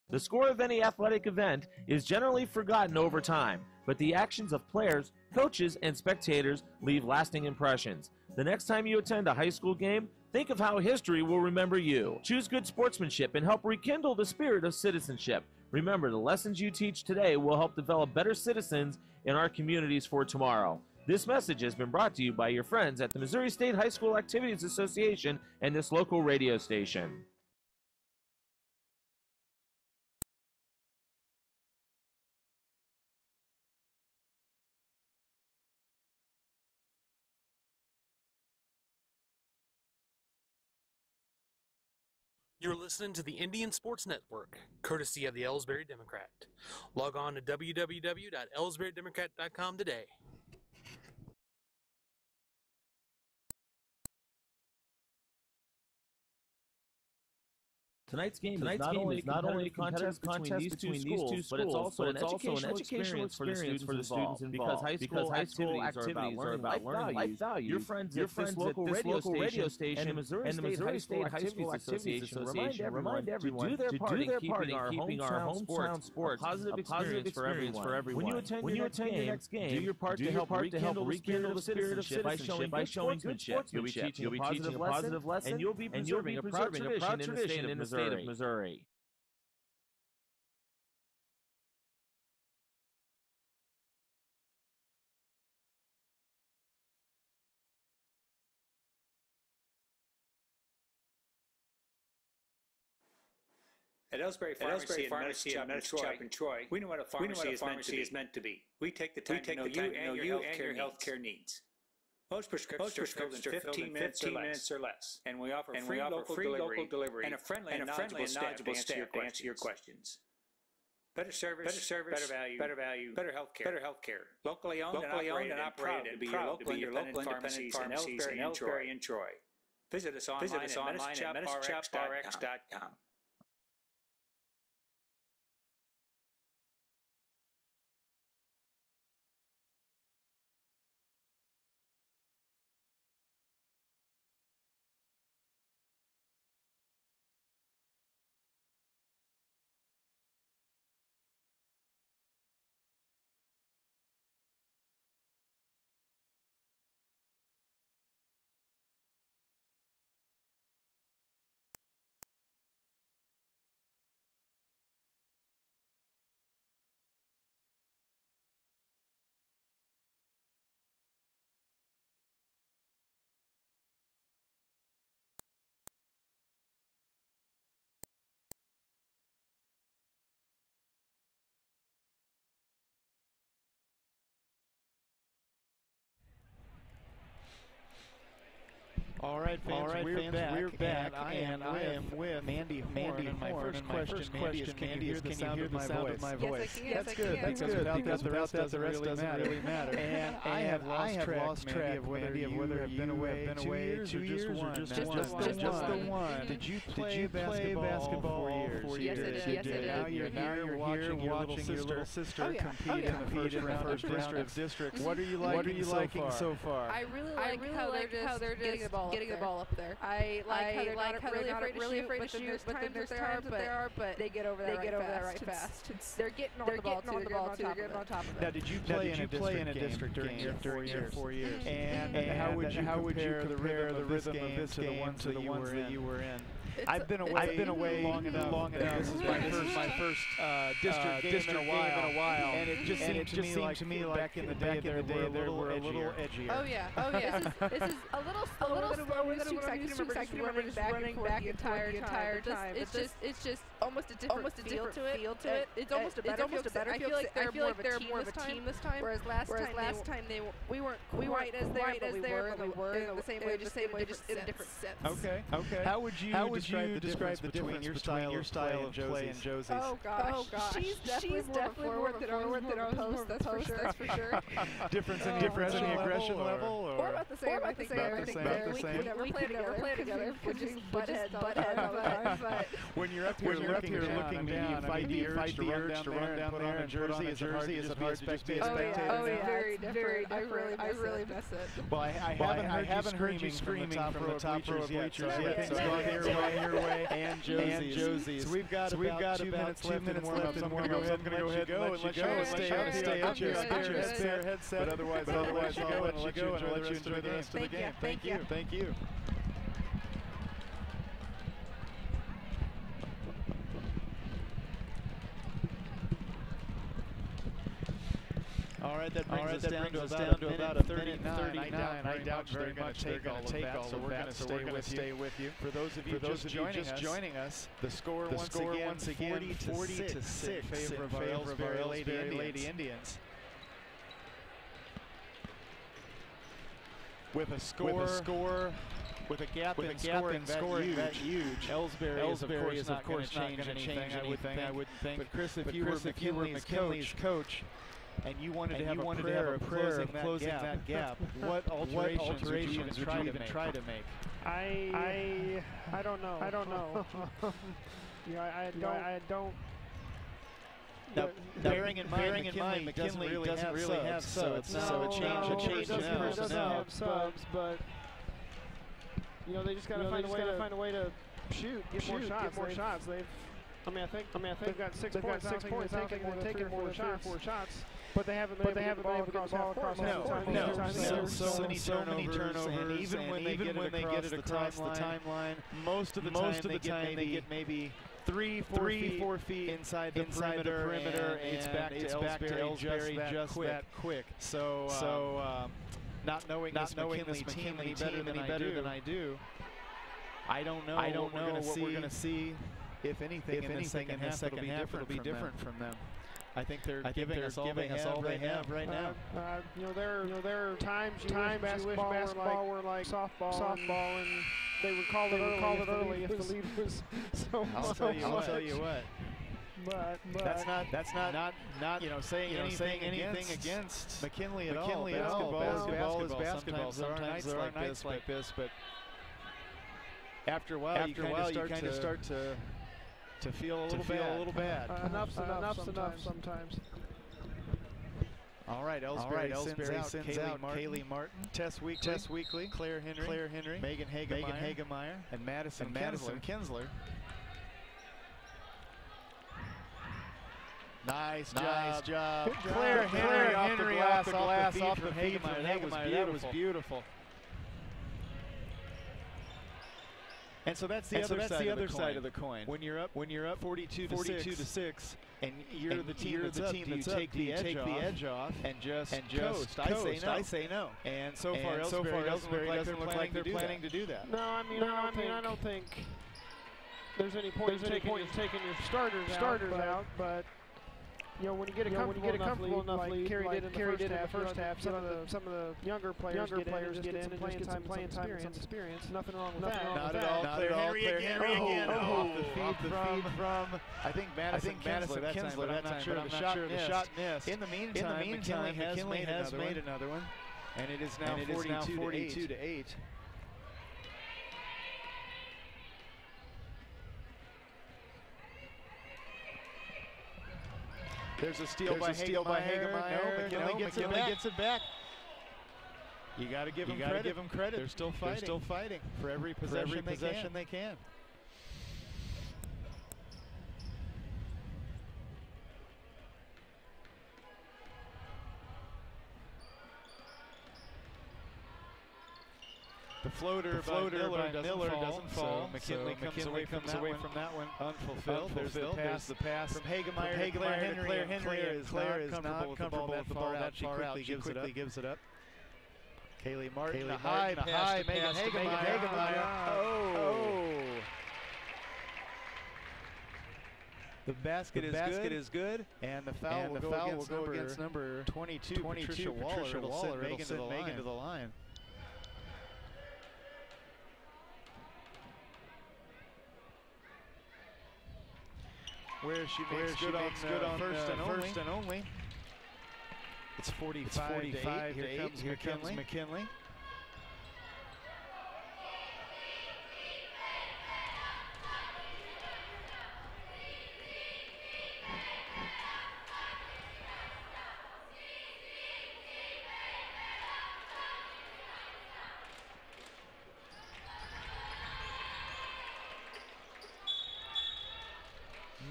The score of any athletic event is generally forgotten over time, but the actions of players, coaches, and spectators leave lasting impressions. The next time you attend a high school game, think of how history will remember you. Choose good sportsmanship and help rekindle the spirit of citizenship. Remember, the lessons you teach today will help develop better citizens in our communities for tomorrow. This message has been brought to you by your friends at the Missouri State High School Activities Association and this local radio station. You're listening to the Indian Sports Network, courtesy of the Ellsbury Democrat. Log on to www.ellsburydemocrat.com today. Tonight's game is not only a contest between these two schools, but it's also an educational experience for the students involved. Because high school activities are about learning life values. Your friends at this local radio station and the Missouri State High School Activities Association remind everyone to do their part in keeping our hometown sports a positive experience for everyone. When you attend your next game, do your part to help rekindle the spirit of citizenship by showing good sportsmanship. You'll be teaching a positive lesson, and you'll be preserving a proud tradition in the state of Missouri. At Ellsbury Pharmacy and Medicine Shop in Troy, we know what a pharmacy is meant to be. We take the time to know you and your healthcare needs. Most prescriptions are filled in 15 minutes or less. And we offer free local delivery and a friendly and knowledgeable staff to answer your questions. Better service, better value, better healthcare. Locally owned and operated to be your local independent pharmacies in Ellsbury and Troy. Visit us online at medicinechoprx.com. All right, fans, we're back, and I am with Mandy Horn. And my first question, Mandy, is can you hear the sound of my voice? Yes, I can. That's good. Because without that, the rest doesn't really matter. And I have lost track of whether you have been away 2 years or just the one. Did you play basketball for 4 years? Yes, I did. Now you're watching your little sister compete in the first round of districts. What are you liking so far? I really like how they're just getting the ball getting the ball up there. I like how they're not really afraid to shoot, but then there's times that they are, but they get over that right fast. They're getting on the ball too. They're getting on top of it. Now, did you play in a district during your 4 years? And how would you compare the rhythm of this game to the ones that you were in? I've been away long enough. This is my first district game in a while, and it just seemed to me like back in the day they were a little edgier. Oh yeah. This is a little slower than what I'm used to. I can remember just running back the entire time. It's just almost a different feel to it. It's almost a better feel. I feel like they're more of a team this time. Whereas last time we weren't quite as there, but we were in the same way, just in a different sense. Okay. How would you describe the difference between your style of play and Josie's? Oh gosh. She's definitely more forward than on post. That's for sure. Difference in the aggression level, or about the same. I think about the same. We never play together. We're just butt heads all the time. But when you're up here looking down, you fight the urge to run down there and put on a jersey. Is it hard to just be a spectator? Oh yeah, very different. I really miss it. Well, I haven't heard you screaming from the top row of bleachers yet. So your way and Josie's. So we've got about 2 minutes left in warm-up. So I'm going to go ahead and let you go and stay up your spare headset. But otherwise I'll let you go and let you enjoy the rest of the game. Thank you. All right, that brings us down to about a minute 39. I doubt very much they're going to take all of that, so we're going to stay with you. For those of you just joining us, the score once again 40 to 6 in favor of our Lady Indians. With a gap in scoring that huge. Ellsbury is of course not going to change anything, I would think. But Chris, if you were McKinley's coach, and you wanted to have a prayer of closing that gap, what alterations would you even try to make? I don't know. I don't. Now, bearing in mind, McKinley doesn't really have subs, so a change in personnel. Subs, but they just got to find a way to get more shots. I think they've got 6 points. I don't think they've taken more than 3 or 4 shots. But they haven't been able to get the ball across. So many turnovers, and even when they get it across the timeline, most of the time they get maybe 3-4 feet inside the perimeter, and it's back to Ellsbury just that quick. So not knowing this McKinley team any better than I do, I don't know what we're going to see. If anything, in the second half, it'll be different from them. I think they're giving us all they have right now. There are times basketball were like softball, and they would call it early if the lead was so I'll tell you what. But that's not saying anything against McKinley at all. Basketball is basketball. Sometimes there are nights like this, but after a while you kind of start to feel a little bad. Enough's enough sometimes. All right, Ellsbury sends out Kaylee Martin, Tess Weekly, Claire Henry, Megan Hagemeyer, and Madison Kinsler. Nice job. Claire Henry off the glass off the feed from Hagemeyer. That was beautiful. And so that's the other side of the coin. When you're up 42 to 6, and you're the team that's up, do you take the edge off and just coast? I say no. And so far, Ellsbury doesn't look like they're planning to do that. No, I don't think there's any point in taking your starters out, but when you get a comfortable enough lead, Carey did in the first half, some of the younger players get in and just get some playing time and some experience. Nothing wrong with that. Not at all. Claire Henry again. Off the feed from I think Madison Kinsler. I'm not sure the shot missed. In the meantime, McKinley has made another one, and it is now 42 to 8. There's a steal by Hagemeyer. No, McKinley gets it back. You got to give them credit. They're still fighting. For every possession they can. The floater by Miller doesn't fall. McKinley comes away from that one. Unfulfilled. There's the pass from Hagemeyer to Claire Henry. Claire is not comfortable with the ball that far out. She quickly gives it up. Kaylee Martin, a high pass to Megan Hagemeyer. Oh! The basket is good. And the foul will go against number 22, Patricia Waller. It'll send Megan to the line. Where she makes good on first and only. It's 45 to 8. Here comes McKinley.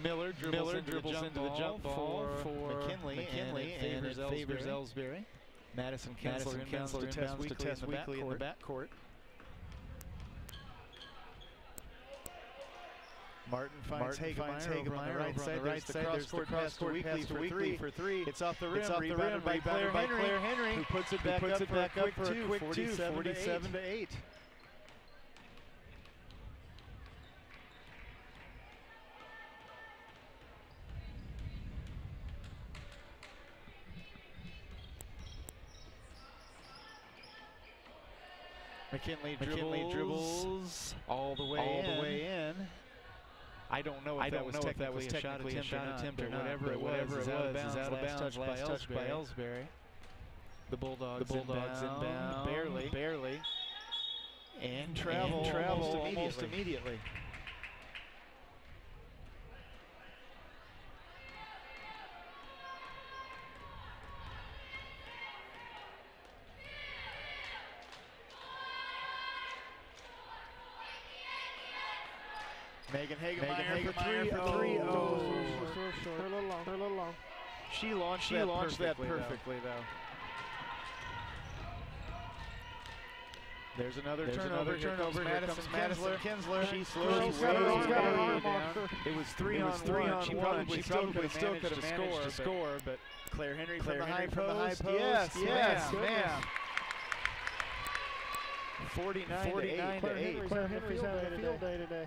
Miller dribbles into the jump ball for McKinley and it favors Ellsbury. Madison Kinsler to test weekly in the backcourt. Martin finds Hagemeyer over on the right side. There's the cross-court pass to Weekly for three. It's off the rim. Rebounded by Claire Henry, who puts it back up for a quick two, 47 to 8. McKinley dribbles all the way in. I don't know if that was technically a shot attempt or whatever it was. Out of bounds, touched by Ellsbury. The Bulldogs inbound, barely. And travel almost immediately. Megan Hagemeyer for three. Oh, a little long. She launched that perfectly though. There's another turnover. Here comes Madison Kinsler. She slows down. It was 3-on-1. She probably still could have managed to score, but Claire Henry from the high post. Yes, ma'am. 49 to 8. Claire Henry's having a field day today.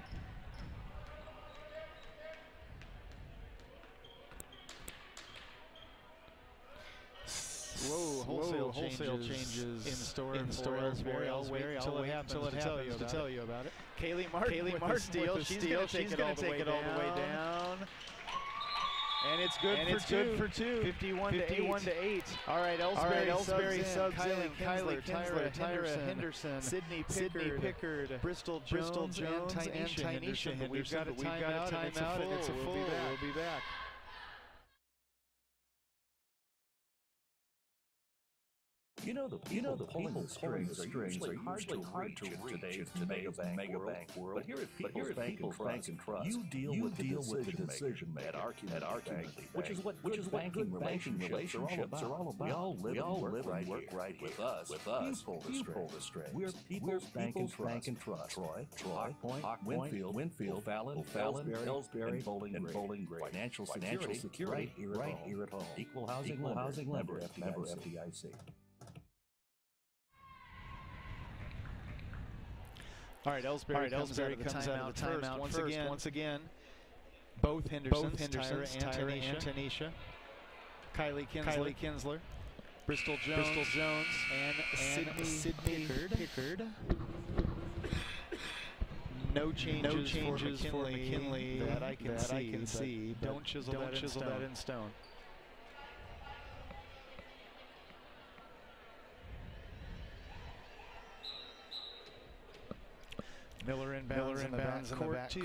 Whoa, wholesale changes in store for Ellsbury. I'll wait until it happens to tell you about it. Kaylee Martin steal. She's going to take it all the way down. And it's good for two. 51 to 8. All right, Ellsbury subs in. Kylie Kinsler, Tyra Henderson, Sydney Pickard, Bristol Jones, and Tynesha Henderson. We've got a timeout, and it's a full. We'll be back. You know the pulling the strings are usually hard to reach in today's mega bank world. But here at People's Bank and Trust, you deal with the decision maker at our community bank, which is what banking relationships are all about. We all live and work right with us. You pull the strings. We're People's Bank and Trust. Troy, Hawk Point, Winfield, Fallon, Ellsbury, and Bowling Green. Financial security right here at home. Equal housing lender, FDIC. All right, Ellsbury comes out of the timeout once again. Both Hendersons, Tyra and Tanisha. Kylie Kinsler. Bristol Jones. And Sydney Pickard. No changes for McKinley that I can see. Don't chisel that in stone. Miller inbounds in the backcourt to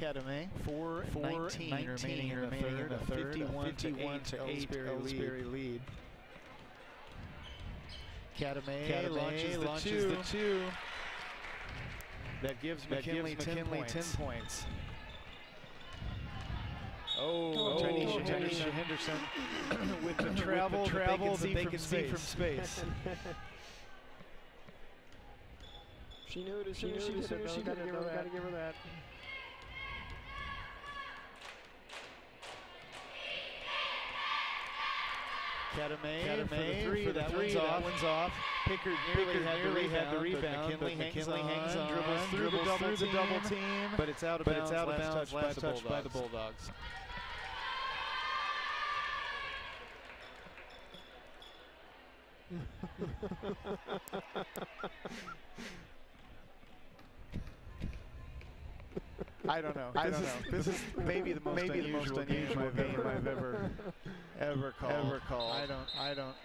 Kadame. 4:19 remaining in the third. 51 to 8 Ellsbury lead. Kadame launches the two. That gives McKinley 10 points. Tanisha Henderson with the travel that they can see from space. She knew it as soon as she did it. Gotta give her that. Kadame for the three. That one's off. Pickard nearly had the rebound, but McKinley hangs on, dribbles through the double team, but it's out of bounds. Last touch by the Bulldogs. I don't know. This is maybe the most unusual game I've ever called. I don't.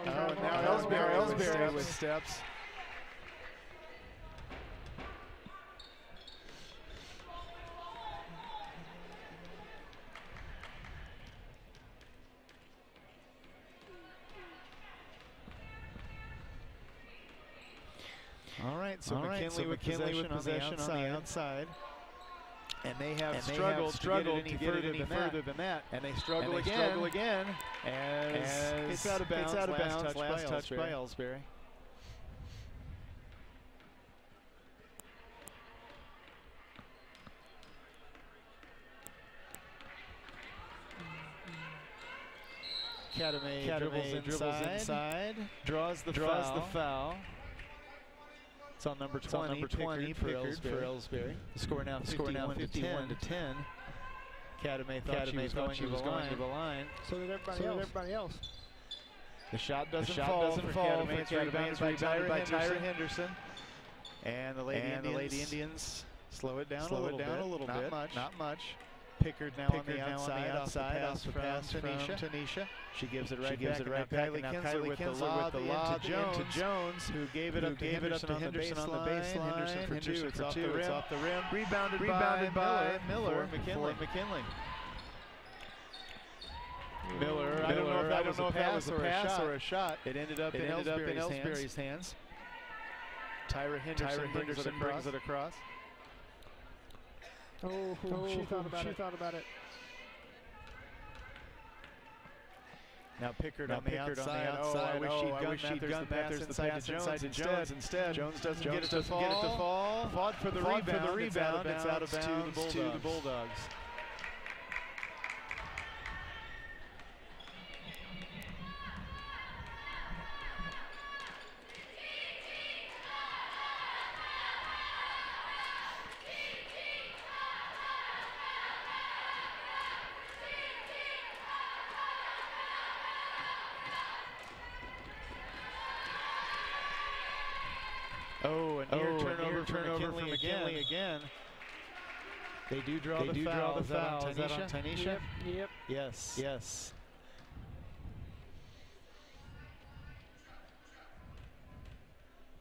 Oh, now Ellsbury with steps. All right, so McKinley with possession on the outside. And they have struggled to get it any further than that. And they struggle again. As it's out of bounds. Last touch by Ellsbury. Kadame dribbles inside. Draws the foul. It's on number 20 for Ellsbury. The score now 51 to 10. Kadame thought she was going to the line. So did everybody else. The shot doesn't fall for Kadame. It's rebounded by Tyra Henderson. And the Lady Indians slow it down a little bit. Not much. Pickard now on the outside off the pass from Tanisha. She gives it right back. Now Kylie Kinsler with the lob to Jones, who gave it up to Henderson on the baseline. Henderson for two. It's off the rim. Rebounded by Miller for McKinley. Miller. I don't know if that was a pass or a shot. It ended up in Ellsbury's hands. Tyra Henderson brings it across. She thought about it. Now Pickard on the outside. I wish she'd done that. There's the pass inside to Jones. Instead, Jones doesn't get it to fall. Fought for the rebound. It's out of bounds to the Bulldogs. Oh, a near turnover for McKinley again. They do draw the foul. Is that on Tanisha? Yep. Yes.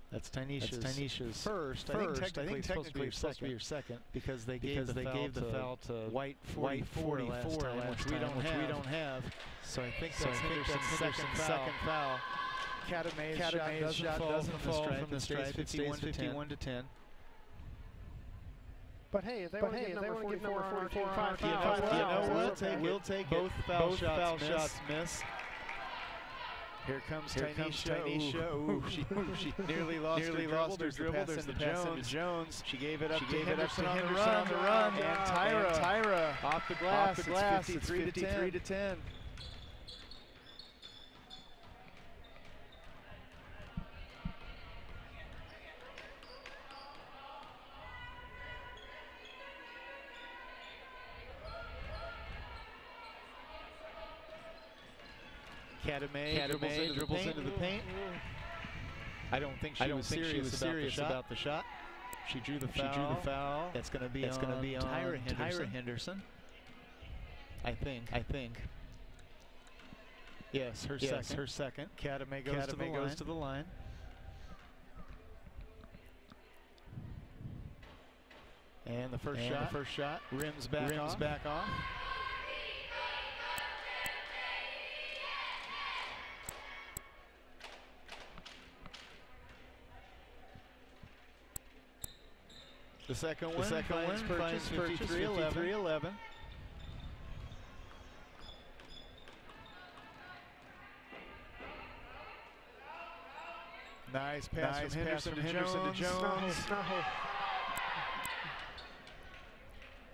That's Tanisha's first. I think technically it's supposed to be your second because they gave the foul to White 44 last time, which we don't have. So I think that's Henderson's second foul. Kadame's shot doesn't fall from the stripe. 51 to 10. But hey, if they want to give number 44 5 you know what? We'll take both foul shots miss. Here comes Tanisha. Ooh, she nearly lost her dribble. There's the pass into Jones. She gave it up to Henderson on the run. And Tyra off the glass. It's 53 to 10. Kadame dribbles into the paint. I don't think she was serious about the shot. She drew the foul. That's going to be on Tyra Henderson. I think. Yes, her second. Kadame goes to the line. And the first shot rims back off. The second one finds purchase 53.11. Nice pass from Henderson to Jones. No.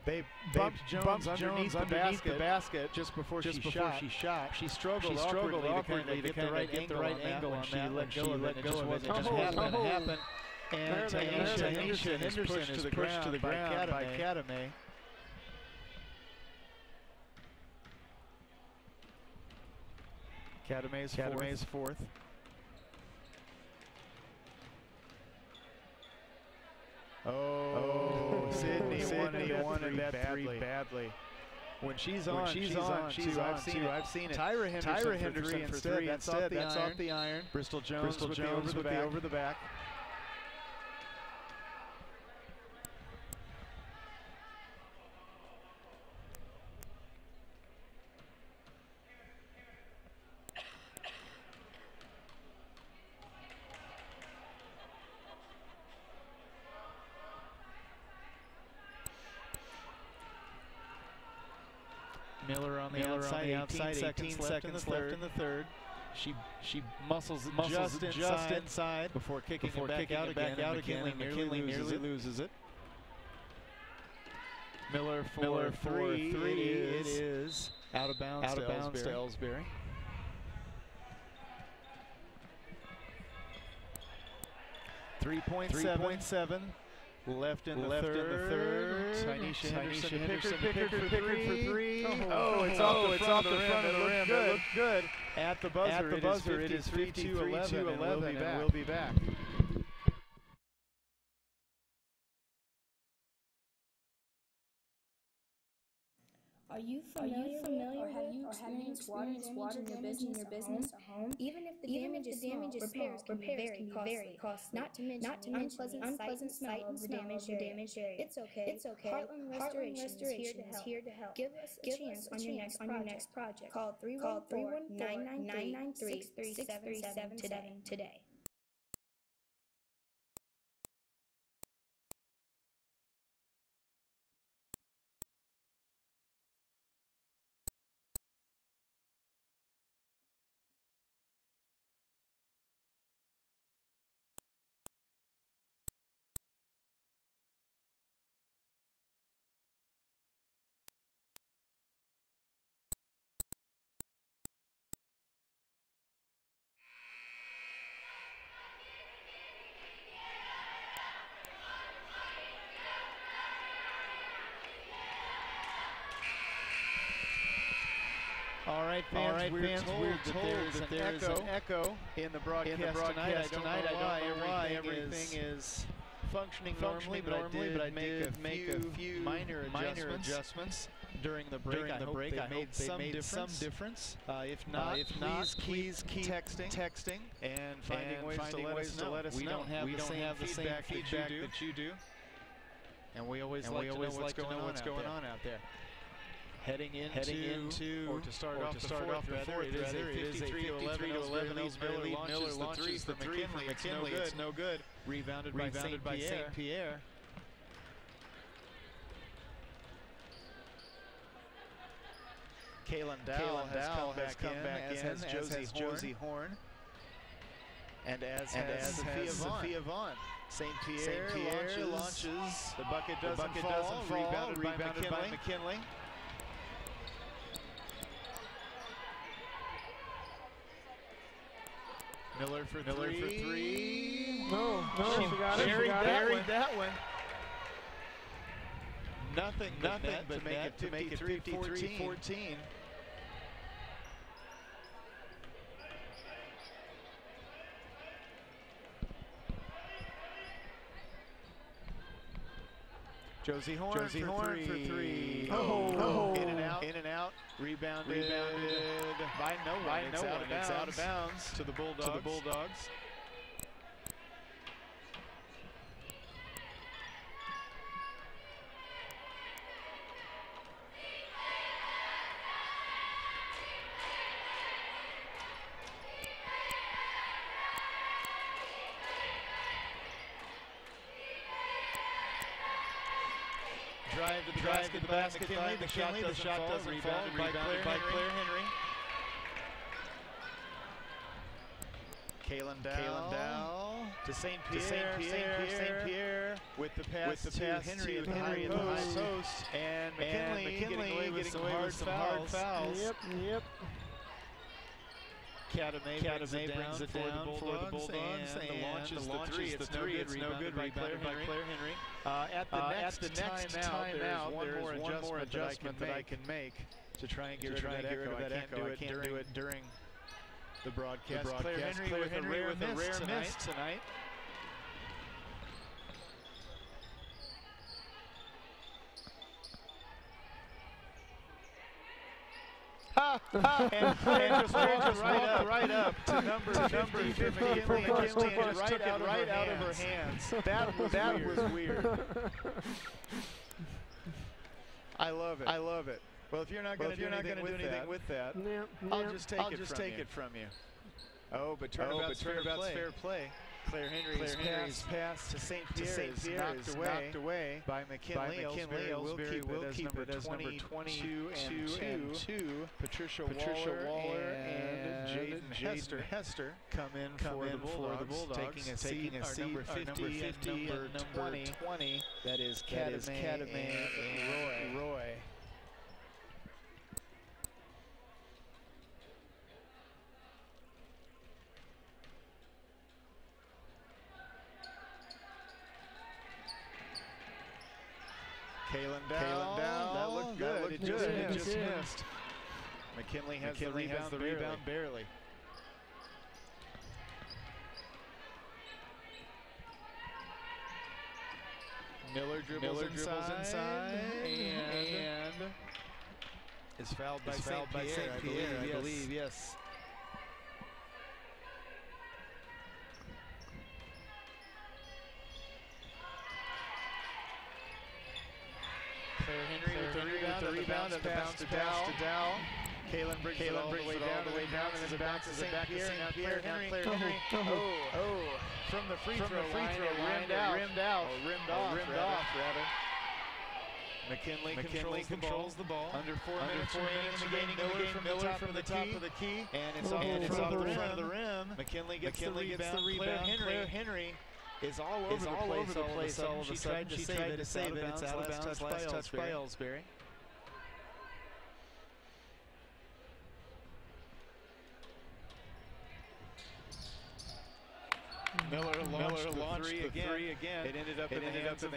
They bumped Jones underneath the basket just before she shot. She struggled awkwardly to kind of get the right angle on that. Let go of it. It just wasn't going to happen. And Tanisha Henderson is pushed to the ground by Kadame. Kadame's fourth. Oh, Sydney wanted that three badly. When she's on, I've seen it. Tyra Henderson for three instead. That's off the iron. Bristol Jones with the over the back. Miller on the outside, 18 seconds left in the third. She muscles just inside before kicking it back out again. McKinley nearly loses it. Miller for three. It is out of bounds to Ellsbury. .7 left in the third. Tanisha Henderson picked for three. Oh, it's off the front of the rim. It looked good. At the buzzer, it is 52-11, and we'll be back. Are you familiar or have you experienced water damage in your business or home? Even if the damage is small, repairs can be very costly. Not to mention the unpleasant smell of the damaged area. It's okay. Heartland Restoration is here to help. Give us a chance on your next project. Call 314-993-6377 today. All right, fans, we're told that there's an echo in the broadcast tonight. I don't know why everything is functioning normally, but I did make a few minor adjustments during the break. I hope they made some difference. If not, please keep texting and finding ways to let us know. We don't have the same feedback that you do, and we always like to know what's going on out there. Heading into or to start off the fourth, it is a 53-11 Ellsbury lead. Miller launches the three for McKinley. It's no good. Rebounded by St. Pierre. Kaylin Dow has come back in, as has Josie Horn. And as has Sophia Vaughn. St. Pierre launches. The bucket doesn't fall. Rebounded by McKinley. Miller for three. No, she buried that one. Nothing but to make it 53-14. Josie Horn for three. Oh. In and out. Rebounded by no one. It's out of bounds to the Bulldogs. drive to the basket by McKinley. The shot doesn't fall. Rebounded by Claire Henry. Kaylin Dow to St. Pierre with the pass to Henry at the high post. And McKinley getting away with some hard fouls. Yep. Kadame brings it down for the Bulldogs, and the launch is the three. It's no good. Rebounded by Claire Henry. At the next timeout, there's one more adjustment that I can make to try and get rid of that echo. I can't do it during the broadcast. Claire Henry with a rare miss tonight. And just right up to number 50 for McKinley, and just took it right out of her hands. That was weird. I love it. Well, if you're not going to do anything with that, I'll just take it from you. Oh, but turnabout's fair play. Claire Henry's pass to St. Pierre is knocked away by McKinley. Ellsbury will keep it as number 22 and 2. Patricia Waller and Jaden Hester come in for the Bulldogs, taking a seat number 50 and number 20. That is Kadame and Roy. Kaylin Dow, that looked good. It just missed. McKinley has the rebound barely. Miller dribbles inside and is fouled by St. Pierre, I believe, yes. Claire Henry with the rebound and the bounce to Dow. Kaylin brings it all the way down, and then back to St. Pierre. Now Claire Henry. From the free throw line, rimmed off. McKinley controls the ball. Under 4 minutes remaining in the game. Miller from the top of the key. And it's off the front of the rim. McKinley gets the rebound. Claire Henry is all over the place all of a sudden. She tried to save it. It's out of bounds. Last touch by Ellsbury. Miller launched the three again. It ended up in the hands of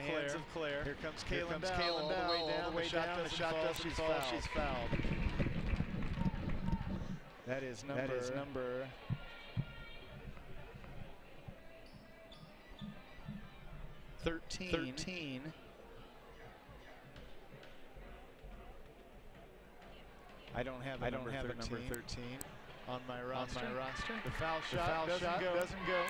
Claire. Here comes Kaylin Dow all the way down. The shot doesn't fall. She's fouled. That is number 13. I don't have a number 13 on my roster. The foul shot doesn't go.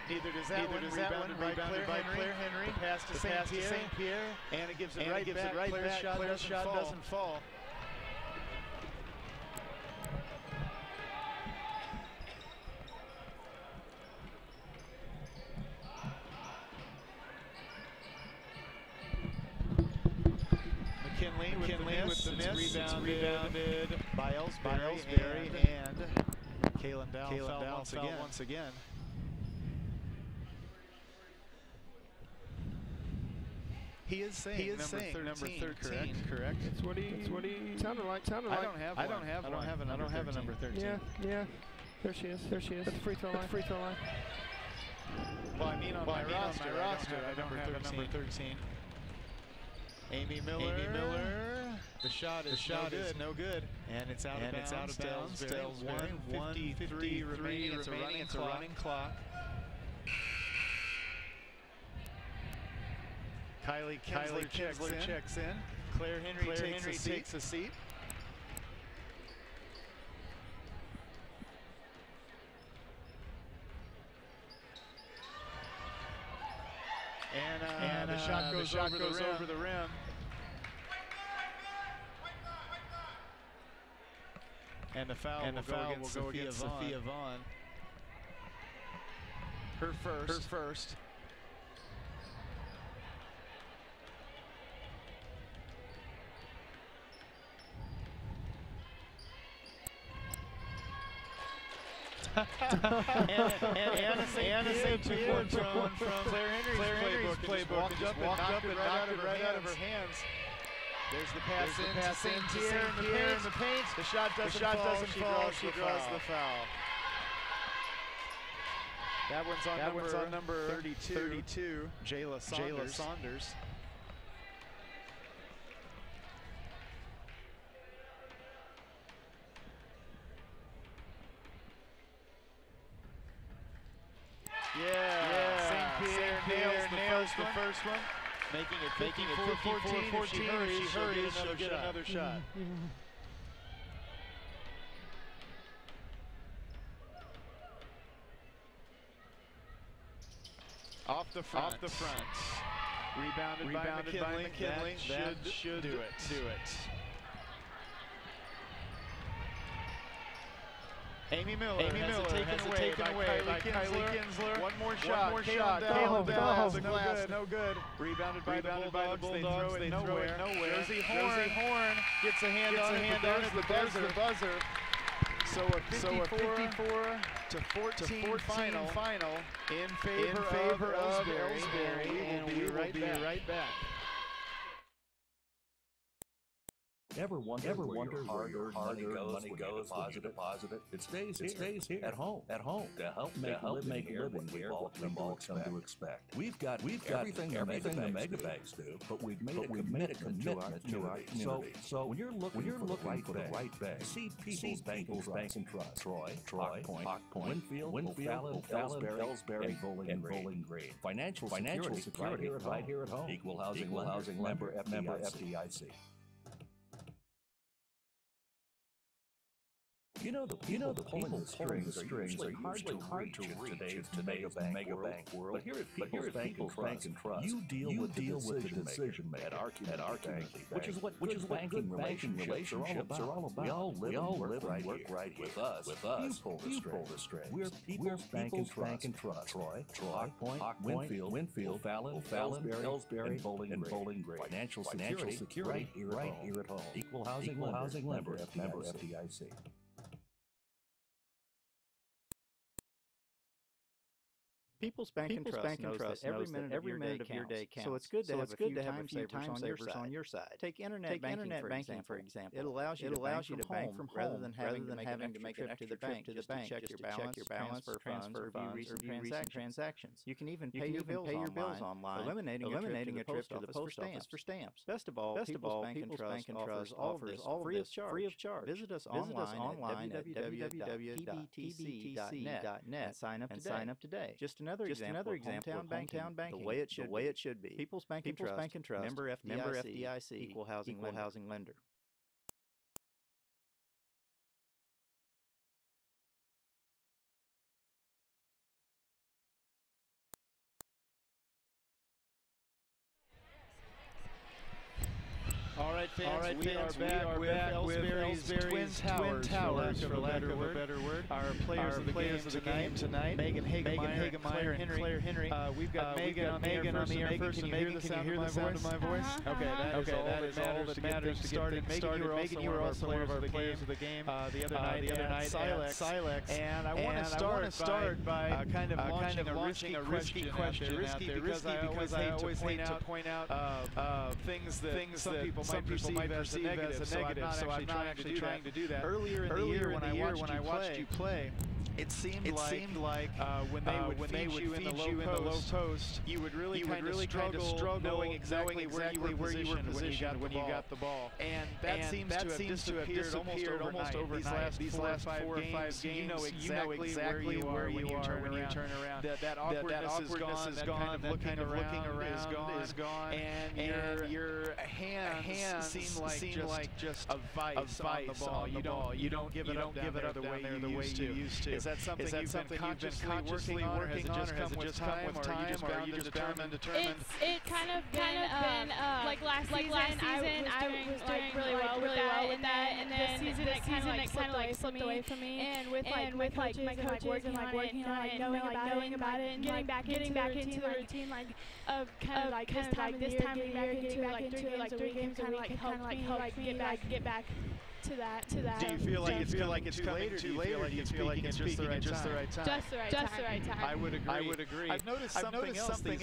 Neither does that one. Rebounded by Claire Henry. The pass to St. Pierre. And it gives it right back. Claire's shot doesn't fall. McKinley with the miss. It's rebounded by Ellsbury and Kaylin Dow once again. He is saying number 13, correct? That's what he sounded like. I don't have a number 13. Yeah. There she is. At the free throw line. Well, I mean on my roster, I don't have a number 13. Amy Miller. The shot is no good. And it's out of bounds. Still 1:53 remaining. It's a running clock. Kylie Kinsler checks in. Claire Henry takes a seat. And the shot goes over the rim. And the foul will go against Sophia Vaughn. Her first. and a save took one from Claire Henry's playbook and just walked up and knocked it right out of her hands. There's the pass to St. Pierre in the paint. The shot doesn't fall. She draws the foul. That one's on number 32, Jayla Saunders. Yeah. St. Pierre nails the first one, making it 14. If she hurries, she'll get another shot. Off the front. Rebounded by McKinley. That should do it. Amy Miller has it taken away by Kylie Kinsler. One more shot. Caleb Bell has the glass. No good. Rebounded by the Bulldogs. They throw it nowhere. Josie Horn gets a hand on it. There's the buzzer. So a 54 to 14 final in favor of Ellsbury, and we will be right back. Ever wonder where money goes when you deposit it? It stays here at home to help make a living here what we've all come to expect. We've got everything the mega banks do, but we've made a commitment to our community. So when you're looking for the right bank, see People's Bank and Trust, Troy, Hawk Point, Winfield, Ellsbury, and Bowling Green. Financial security right here at home. Equal housing member FDIC. You know the pulling the strings are usually hard to reach in today's mega bank world. But here at People's Bank and Trust, you deal with the decision maker at our community bank, which is what banking relationships are all about. We all live and work right here. With us, you pull the strings. We're People's Bank and Trust. Troy, Hawk Point, Winfield, Fallon, Ellsbury, and Bowling Green. Financial security right here at home. Equal housing member FDIC. People's Bank and Trust knows that every minute of your day counts. So it's good to have a few time savers on your side. Take internet banking for example. It allows you to bank from home rather than having to make an extra trip to the bank just to check your balance, transfer funds, or view recent transactions. You can even pay your bills online, eliminating a trip to the post office for stamps. Best of all, People's Bank and Trust offers all of this free of charge. Visit us online at www.pbtc.net and sign up today. Just another example of hometown banking, the way it should be. People's Bank and Trust, member FDIC, equal housing lender. All right, fans, we are back with Ellsbury's Twin Towers, for lack of a better word. Our players of the game tonight, Megan Hagemeyer and Claire Henry. We've got Megan on the air first. Can you hear the sound of my voice? Okay, that is all that matters to get things started. Megan, you were also one of our players of the game the other night, Silex. And I want to start by kind of launching a risky question because I always hate to point out things that some people might perceive as a negative, so I'm not actually trying to do that. Earlier in the year when I watched you play, it seemed like when they would feed you in the low post, you would really kind of struggle knowing exactly where you were positioned when you got the ball. And that seems to have disappeared almost overnight. These last 4 or 5 games, you know exactly where you are when you turn around. That awkwardness is gone. That kind of looking around is gone. And your hands seem like just a vice on the ball. You don't give it up the way you used to. Is that something you've been consciously working on, or has it just come with time, or are you just determined? It kind of been like last season I was doing really well with that, and then this season it season that kind of like slipped away from me. And with my coaches and working on it, knowing about it, and getting back into the routine, like of kind of like this time of the year, getting back into it, like 3 games kind of like helped me get back to that. Do you feel like it's coming too late, or do you feel like it's just the right time? Just the right time. I would agree. I've noticed something else these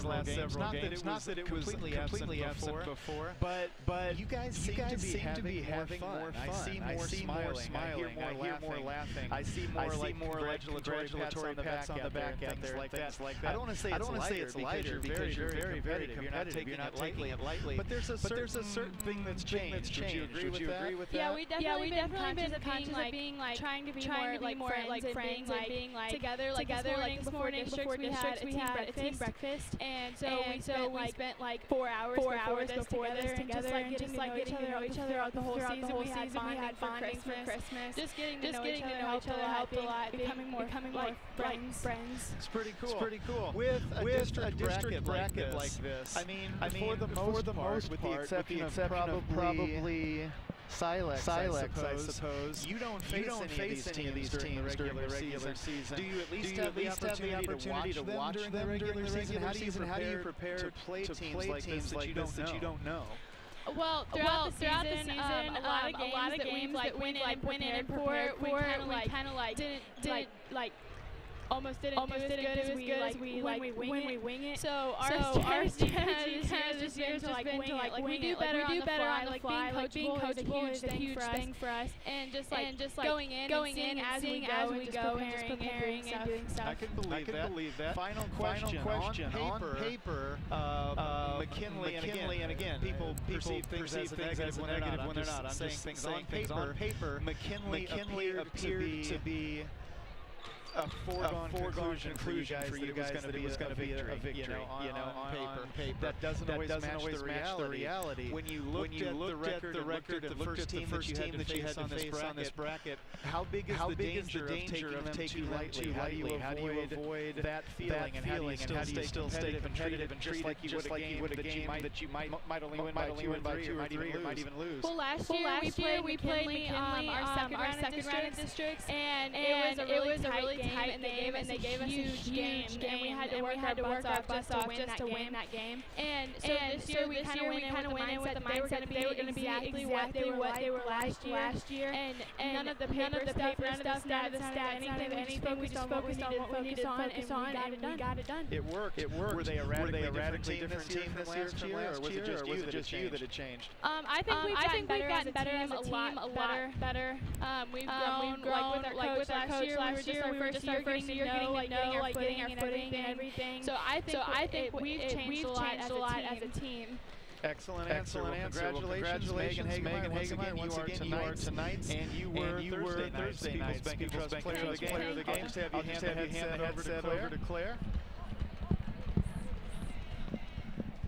last several games. Not that it was completely absent before, but you guys seem to be having more fun. I see more smiling. I hear more laughing. I see more congratulatory pats on the back out there, things like that. I don't want to say it's lighter because you're very competitive. You're not taking it lightly. But there's a certain thing that's changed. Would you agree with that? Yeah, we've definitely been conscious of being like trying to be more like friends and being like together. Like this morning before districts we had a team breakfast, and so we spent like 4 hours before this together and just like getting to know each other throughout the whole season. We had bonding for Christmas. Just getting to know each other helped a lot. Becoming more friends. It's pretty cool. With a district bracket like this, I mean, for the most part, with the exception of probably Silex, I suppose. You don't face any of these teams during the regular season. Do you at least have the opportunity to watch them during the regular season? How do you prepare to play teams like this that you don't know? Well, throughout the season, a lot of games that we went in and prepared for, we kind of like didn't almost didn't do as good as we when we wing it. So our strategy this year has just been to like we do better on the fly. Like being coachable is a huge thing for us, and just like going in as we go and just preparing and doing stuff. I can believe that. Final question. On paper, McKinley, and again, people perceive things as negative when they're not. I'm just saying things on paper. McKinley appeared to be a foregone conclusion for you guys that it was going to be a victory, on paper. That doesn't always match the reality. When you looked at the record of the first team that you had to face on this bracket, how big is the danger of taking them too lightly? How do you avoid that feeling, and how do you still stay competitive and treat like you would a game that you might only win by 2 or 3 or might even lose? Well, last year we played McKinley our second round of districts, and it was a really tight and they gave us a huge game, and we had to work our butts off just to win that game. And so this year we kind of went in with the mindset they were going to be exactly what they were last year. And none of the paper stuff, none of the stats, anything. We just focused on what we needed to focus on, and we got it done. It worked. Were they a radically different team this year, or was it just you that it changed? I think we've gotten better as a team, a lot better. We've grown like with our coach last year. We were just our first year getting our footing and everything. So I think we've changed a lot as a team. Excellent answer. Congratulations, Megan Hagemeyer. Once again, you are tonight's, and you were Thursday night's Bank and Trust Player of the Game. I'll just have you hand the headset over to Claire.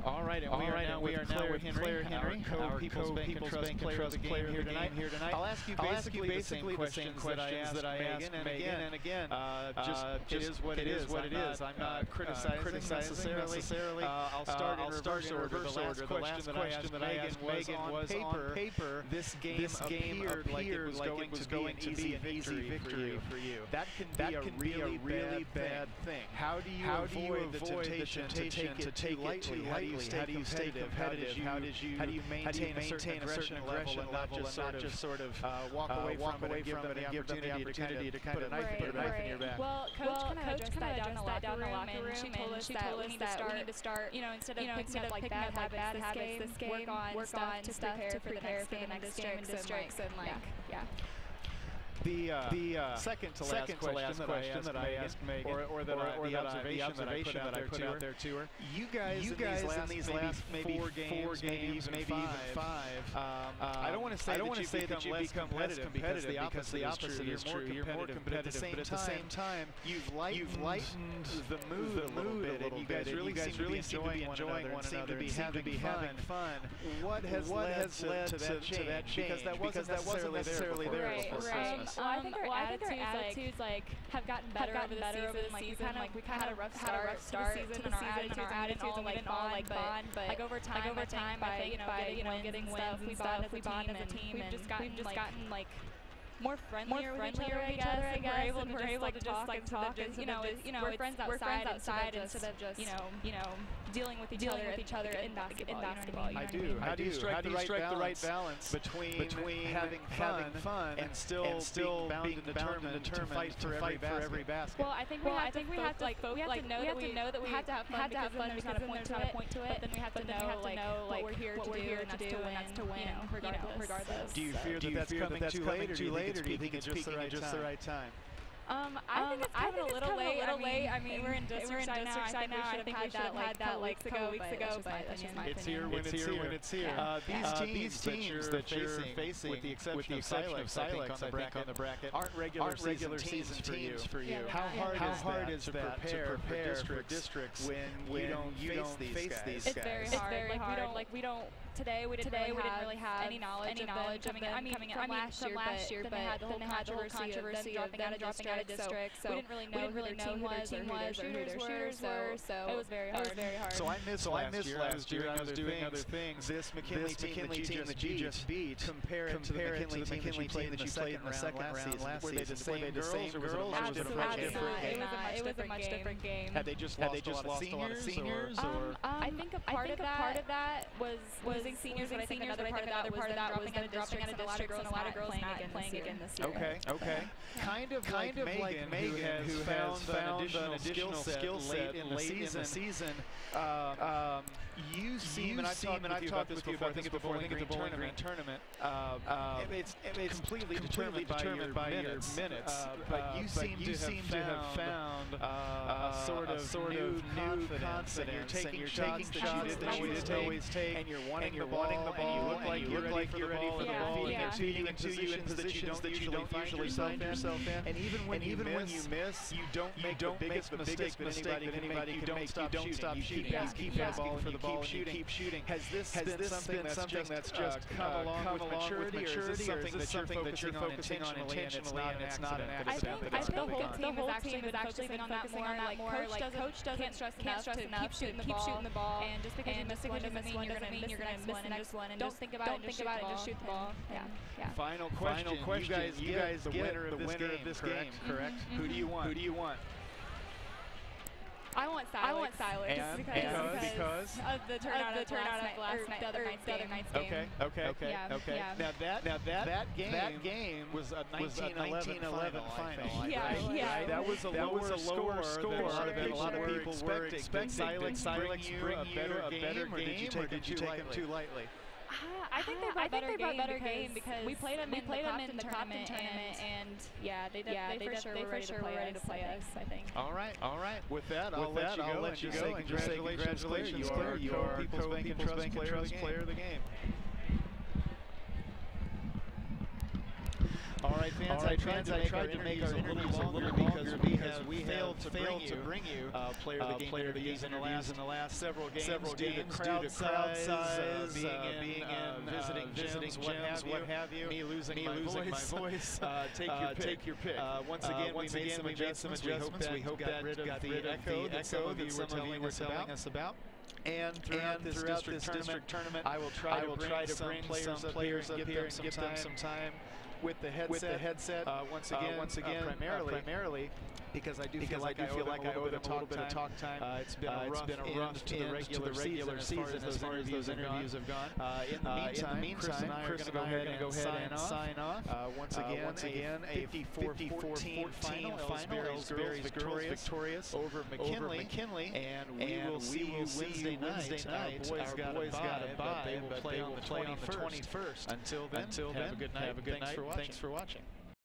All right, and we are now with Claire Henry, our People's Bank and Trust Player of the Game here tonight. I'll ask you basically the same questions that I asked Megan, and again, it is what it is. I'm not criticizing necessarily. I'll start in reverse order. The last question that I asked Megan was on paper. This game appeared like it was going to be an easy victory for you. That can be a really bad thing. How do you avoid the temptation to take it too lightly? How do you stay competitive? How do you maintain a certain aggression level and not just sort of walk away from it and give them the opportunity to kind of put a knife in your back? Well, Coach kind of addressed that down in the locker room, and she told us that we need to start, instead of picking up like bad habits this game, work on stuff to prepare for the next game in districts, and yeah. The second to last question that I asked Megan, or the observation that I put out there to her. You guys in these last maybe 4 games, maybe even 5. I don't want to say that you become less competitive, because the opposite is true. You're more competitive, but at the same time, you've lightened the mood a little bit, and you guys really seem to be enjoying one another and seem to be having fun. What has led to that change? Because that wasn't necessarily there before Christmas. Well, I think our attitudes have gotten better over the season. We kind of had a rough start to the season, and our attitudes didn't all bond. But over time, by getting wins and stuff, we bond as a team, and we've just gotten more friendlier with each other, I guess, and we're able to talk and we're friends outside instead of just dealing with each other in basketball. I do. How do you strike the right balance between having fun and still being bound and determined to fight for every basket? Well, I think we have to know that we have to have fun because there's not a point to it. But then we have to know what we're here to do, and that's to win, regardless. Do you fear that that's coming too late, or do you think it's just the right time? I think it's coming a little late. I mean, we're in districts right now. I think we should have had that weeks ago, but that's just my opinion. It's here when it's here. These teams that you're facing, with the exception of Silex, I think, on the bracket, aren't regular season teams for you. How hard is that to prepare for districts when you don't face these guys? It's very hard. We don't. Today we didn't really have any knowledge of them coming from last year, but then they had the whole controversy of them dropping out of district, so we didn't really know who their team was or who their shooters were, so it was very hard. So I missed last year. I was doing other things. This McKinley team that you just beat, compare it to the McKinley team that you played in the second round last season. Were they the same girls, or was it a much different game? It was a much different game. Had they just lost a lot of seniors? I think a part of that was seniors, but I think another part of that was dropping out of districts, and a lot of girls not playing again this year. Okay. Kind of like Megan, who has found an additional skill set late in the season. You seem, and I've talked with you about this before, I think at the Bowling Green tournament. It's completely determined by your minutes. But you seem to have found a sort of new confidence, and you're taking shots that you didn't always take, and you're wanting the ball, and you look like you're ready for the ball, and they're putting you in positions that you don't usually find yourself in. And even when you miss, you don't make the biggest mistake that anybody can make. You don't stop shooting. You keep asking for the ball, and you keep shooting. Has this been something that's just come along with maturity, or is this something that you're focusing on intentionally, and it's not an accident? I think the whole team has actually been focusing on that more. Coach doesn't stress enough to keep shooting the ball, and just because you miss one doesn't mean you're going to miss the next one. And don't think about it, just shoot the ball. Yeah. Final question. You guys get the winner of this game, correct? Who do you want? I want Silex. And because of the turnout of the other night's game. Okay. Now that game was a 19-11 final. Yeah. That was a lower score than a lot of people were expecting. Silex bring you a better game, or did you take them too lightly? I think they brought a better game because we played them in the Compton tournament, and they for sure were ready to play us, I think. All right. With that, I'll let you go and just say congratulations, Claire. You are People's Bank and Trust Player of the Game. All right, fans, I tried to make our interviews a little longer because we have failed to bring you Player of the Game interviews in the last several games due to crowd size, being in visiting gyms, what have you, me losing my voice. Take your pick. Once again, we made some adjustments. We hope that got rid of the echo that some of you were telling us about. And throughout this district tournament, I will try to bring some players up here and give them some time with the headset. Once again, primarily because I feel like I owe them a little bit of talk time. It's been a rough end to the regular season as far as those interviews have gone. In the meantime, Chris and I are going to go ahead and sign off. Once again, a 54-14 final. Ellsbury's girls victorious over McKinley, and we will see you Wednesday night. Our boys got a bye, but they will play on the 21st. Until then, have a good night. Thanks for watching.